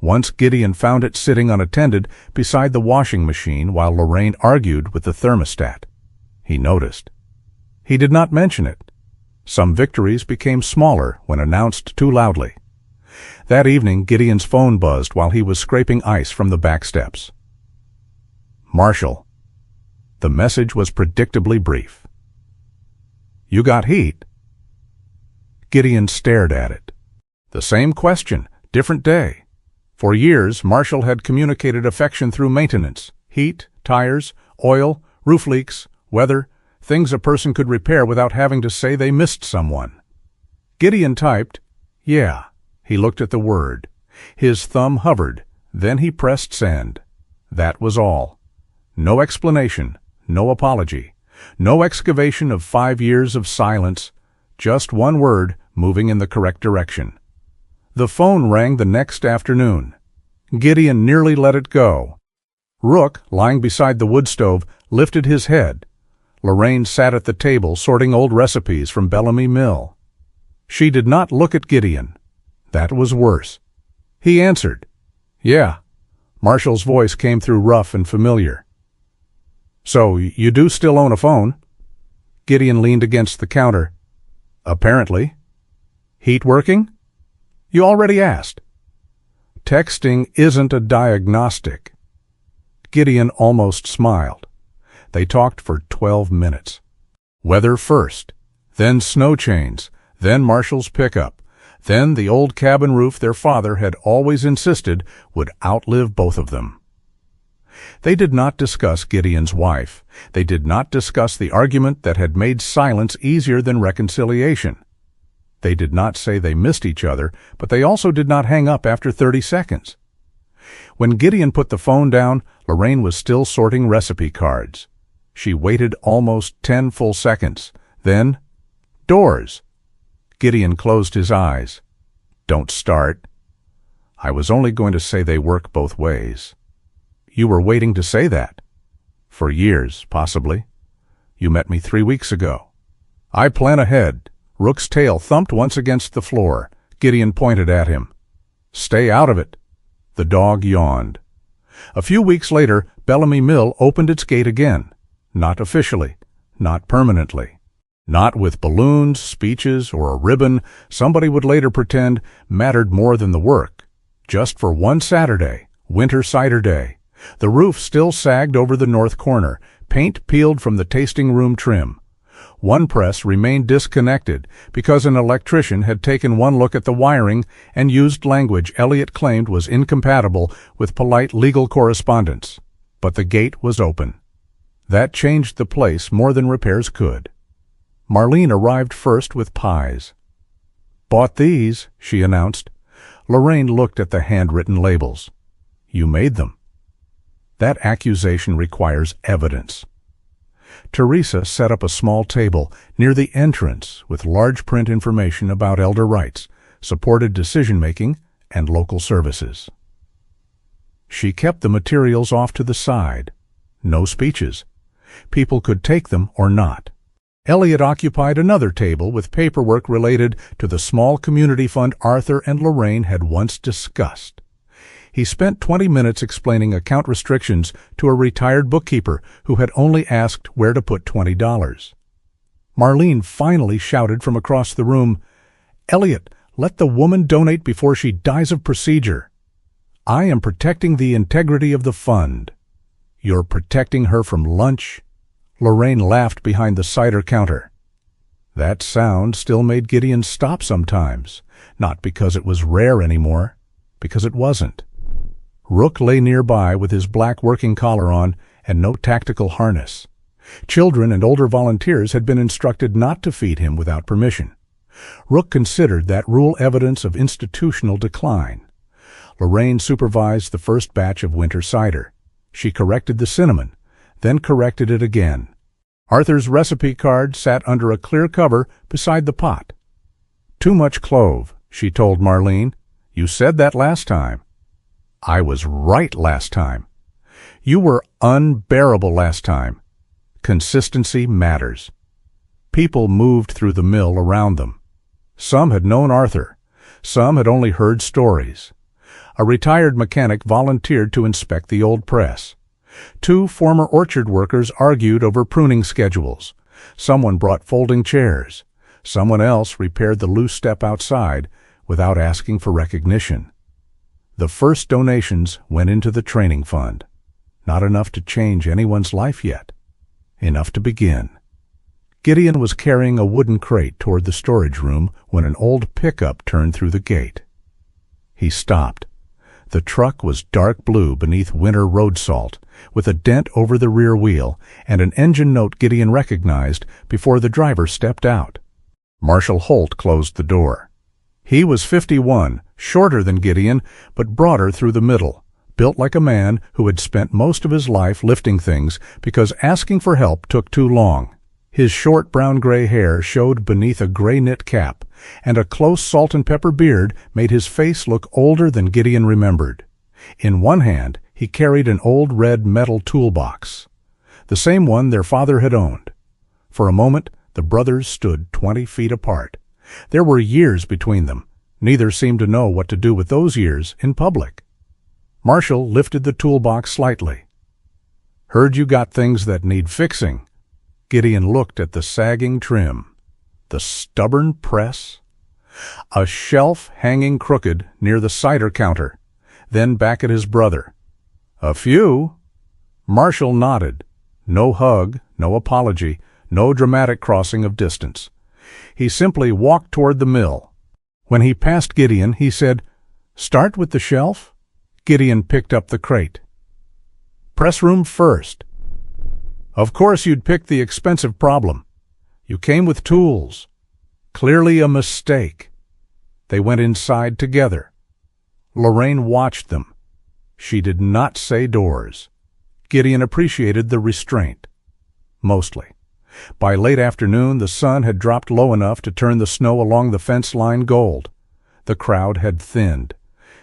Once Gideon found it sitting unattended beside the washing machine while Lorraine argued with the thermostat. He noticed. He did not mention it. Some victories became smaller when announced too loudly. That evening, Gideon's phone buzzed while he was scraping ice from the back steps. "Marshall." The message was predictably brief. "You got heat?" Gideon stared at it. The same question, different day. For years, Marshall had communicated affection through maintenance, heat, tires, oil, roof leaks, weather, things a person could repair without having to say they missed someone. Gideon typed, "Yeah." He looked at the word. His thumb hovered, then he pressed send. That was all. No explanation, no apology, no excavation of 5 years of silence, just one word moving in the correct direction. The phone rang the next afternoon. Gideon nearly let it go. Rook, lying beside the wood stove, lifted his head. Lorraine sat at the table sorting old recipes from Bellamy Mill. She did not look at Gideon. That was worse. He answered. "Yeah." Marshall's voice came through rough and familiar. "So, you do still own a phone?" Gideon leaned against the counter. "Apparently." "Heat working?" "You already asked." "Texting isn't a diagnostic." Gideon almost smiled. They talked for 12 minutes. Weather first, then snow chains, then Marshall's pickup, then the old cabin roof their father had always insisted would outlive both of them. They did not discuss Gideon's wife. They did not discuss the argument that had made silence easier than reconciliation. They did not say they missed each other, but they also did not hang up after 30 seconds. When Gideon put the phone down, Lorraine was still sorting recipe cards. She waited almost 10 full seconds. Then, doors. Gideon closed his eyes. "Don't start." "I was only going to say they work both ways." "You were waiting to say that." "For years, possibly. You met me 3 weeks ago." "I plan ahead." Rook's tail thumped once against the floor. Gideon pointed at him. "Stay out of it." The dog yawned. A few weeks later, Bellamy Mill opened its gate again. Not officially, not permanently. Not with balloons, speeches, or a ribbon somebody would later pretend mattered more than the work. Just for one Saturday, Winter Cider Day. The roof still sagged over the north corner, paint peeled from the tasting room trim. One press remained disconnected because an electrician had taken one look at the wiring and used language Elliot claimed was incompatible with polite legal correspondence. But the gate was open. That changed the place more than repairs could. Marlene arrived first with pies. "Bought these," she announced. Lorraine looked at the handwritten labels. "You made them." That accusation requires evidence. Teresa set up a small table near the entrance with large print information about elder rights, supported decision-making, and local services. She kept the materials off to the side. No speeches. People could take them or not. Elliot occupied another table with paperwork related to the small community fund Arthur and Lorraine had once discussed. He spent 20 minutes explaining account restrictions to a retired bookkeeper who had only asked where to put $20. Marlene finally shouted from across the room, "Elliot, let the woman donate before she dies of procedure. I am protecting the integrity of the fund." "You're protecting her from lunch?" Lorraine laughed behind the cider counter. That sound still made Gideon stop sometimes, not because it was rare anymore, because it wasn't. Rook lay nearby with his black working collar on and no tactical harness. Children and older volunteers had been instructed not to feed him without permission. Rook considered that rule evidence of institutional decline. Lorraine supervised the first batch of winter cider. She corrected the cinnamon, then corrected it again. Arthur's recipe card sat under a clear cover beside the pot. "Too much clove," she told Marlene. "You said that last time." "I was right last time." "You were unbearable last time." Consistency matters. People moved through the mill around them. Some had known Arthur. Some had only heard stories. A retired mechanic volunteered to inspect the old press. 2 former orchard workers argued over pruning schedules. Someone brought folding chairs. Someone else repaired the loose step outside without asking for recognition. The first donations went into the training fund. Not enough to change anyone's life yet. Enough to begin. Gideon was carrying a wooden crate toward the storage room when an old pickup turned through the gate. He stopped. The truck was dark blue beneath winter road salt, with a dent over the rear wheel and an engine note Gideon recognized before the driver stepped out. Marshal Holt closed the door. He was 51, shorter than Gideon, but broader through the middle, built like a man who had spent most of his life lifting things because asking for help took too long. His short brown-gray hair showed beneath a gray knit cap, and a close salt-and-pepper beard made his face look older than Gideon remembered. In one hand, he carried an old red metal toolbox, the same one their father had owned. For a moment, the brothers stood 20 feet apart. There were years between them. Neither seemed to know what to do with those years in public. Marshall lifted the toolbox slightly. "Heard you got things that need fixing." Gideon looked at the sagging trim, the stubborn press, a shelf hanging crooked near the cider counter, then back at his brother. "A few?" Marshall nodded. No hug, no apology, no dramatic crossing of distance. He simply walked toward the mill. When he passed Gideon, he said, "Start with the shelf?" Gideon picked up the crate. "Press room first." "Of course you'd pick the expensive problem. You came with tools. Clearly a mistake." They went inside together. Lorraine watched them. She did not say doors. Gideon appreciated the restraint. Mostly. By late afternoon, the sun had dropped low enough to turn the snow along the fence line gold. The crowd had thinned.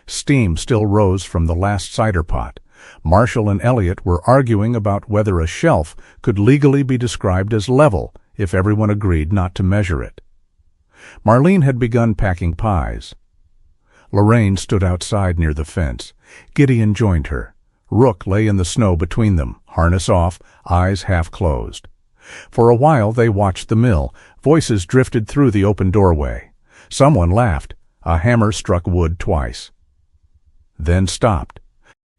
Steam still rose from the last cider pot. Marshall and Elliot were arguing about whether a shelf could legally be described as level if everyone agreed not to measure it. Marlene had begun packing pies. Lorraine stood outside near the fence. Gideon joined her. Rook lay in the snow between them, harness off, eyes half closed. For a while they watched the mill. Voices drifted through the open doorway. Someone laughed. A hammer struck wood twice. Then stopped.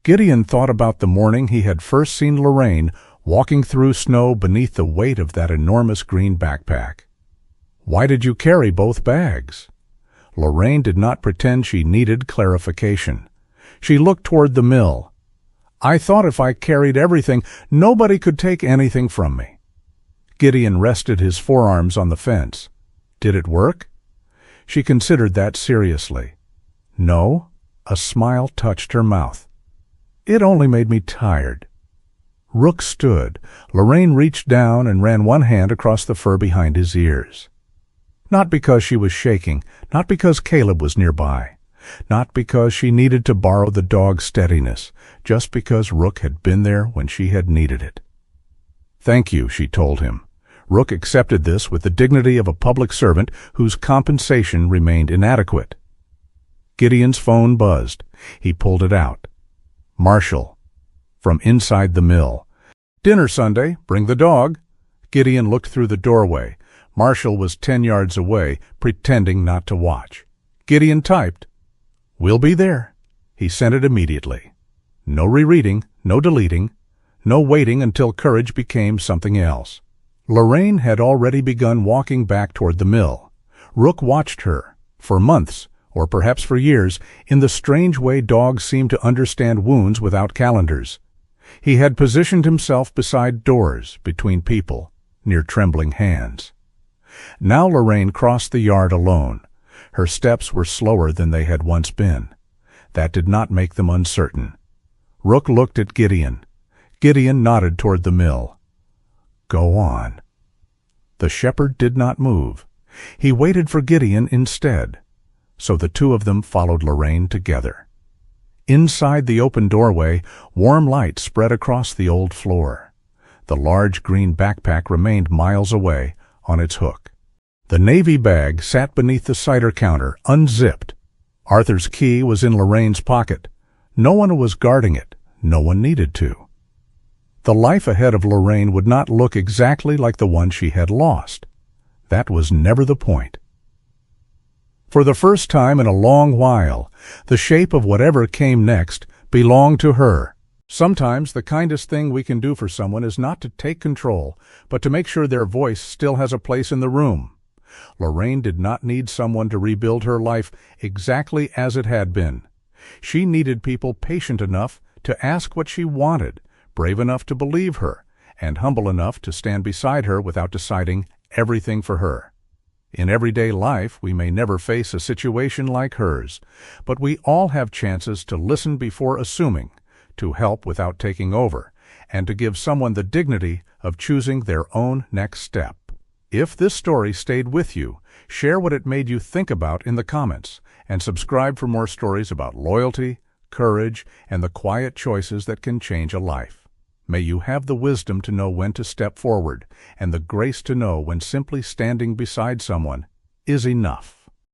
Gideon thought about the morning he had first seen Lorraine walking through snow beneath the weight of that enormous green backpack. Why did you carry both bags? Lorraine did not pretend she needed clarification. She looked toward the mill. I thought if I carried everything, nobody could take anything from me. Gideon rested his forearms on the fence. Did it work? She considered that seriously. No. A smile touched her mouth. It only made me tired. Rook stood. Lorraine reached down and ran one hand across the fur behind his ears. Not because she was shaking, not because Caleb was nearby, not because she needed to borrow the dog's steadiness, just because Rook had been there when she had needed it. Thank you, she told him. Rook accepted this with the dignity of a public servant whose compensation remained inadequate. Gideon's phone buzzed. He pulled it out. Marshall, from inside the mill. "Dinner Sunday. Bring the dog." Gideon looked through the doorway. Marshall was 10 yards away, pretending not to watch. Gideon typed, "We'll be there." He sent it immediately. No rereading, no deleting, no waiting until courage became something else. Lorraine had already begun walking back toward the mill. Rook watched her, for months, or perhaps for years, in the strange way dogs seem to understand wounds without calendars. He had positioned himself beside doors, between people, near trembling hands. Now Lorraine crossed the yard alone. Her steps were slower than they had once been. That did not make them uncertain. Rook looked at Gideon. Gideon nodded toward the mill. "Go on." The shepherd did not move. He waited for Gideon instead. So the two of them followed Lorraine together. Inside the open doorway, warm light spread across the old floor. The large green backpack remained miles away, on its hook. The navy bag sat beneath the cider counter, unzipped. Arthur's key was in Lorraine's pocket. No one was guarding it. No one needed to. The life ahead of Lorraine would not look exactly like the one she had lost. That was never the point. For the first time in a long while, the shape of whatever came next belonged to her. Sometimes the kindest thing we can do for someone is not to take control, but to make sure their voice still has a place in the room. Lorraine did not need someone to rebuild her life exactly as it had been. She needed people patient enough to ask what she wanted, brave enough to believe her, and humble enough to stand beside her without deciding everything for her. In everyday life, we may never face a situation like hers, but we all have chances to listen before assuming, to help without taking over, and to give someone the dignity of choosing their own next step. If this story stayed with you, share what it made you think about in the comments, and subscribe for more stories about loyalty, courage, and the quiet choices that can change a life. May you have the wisdom to know when to step forward, and the grace to know when simply standing beside someone is enough.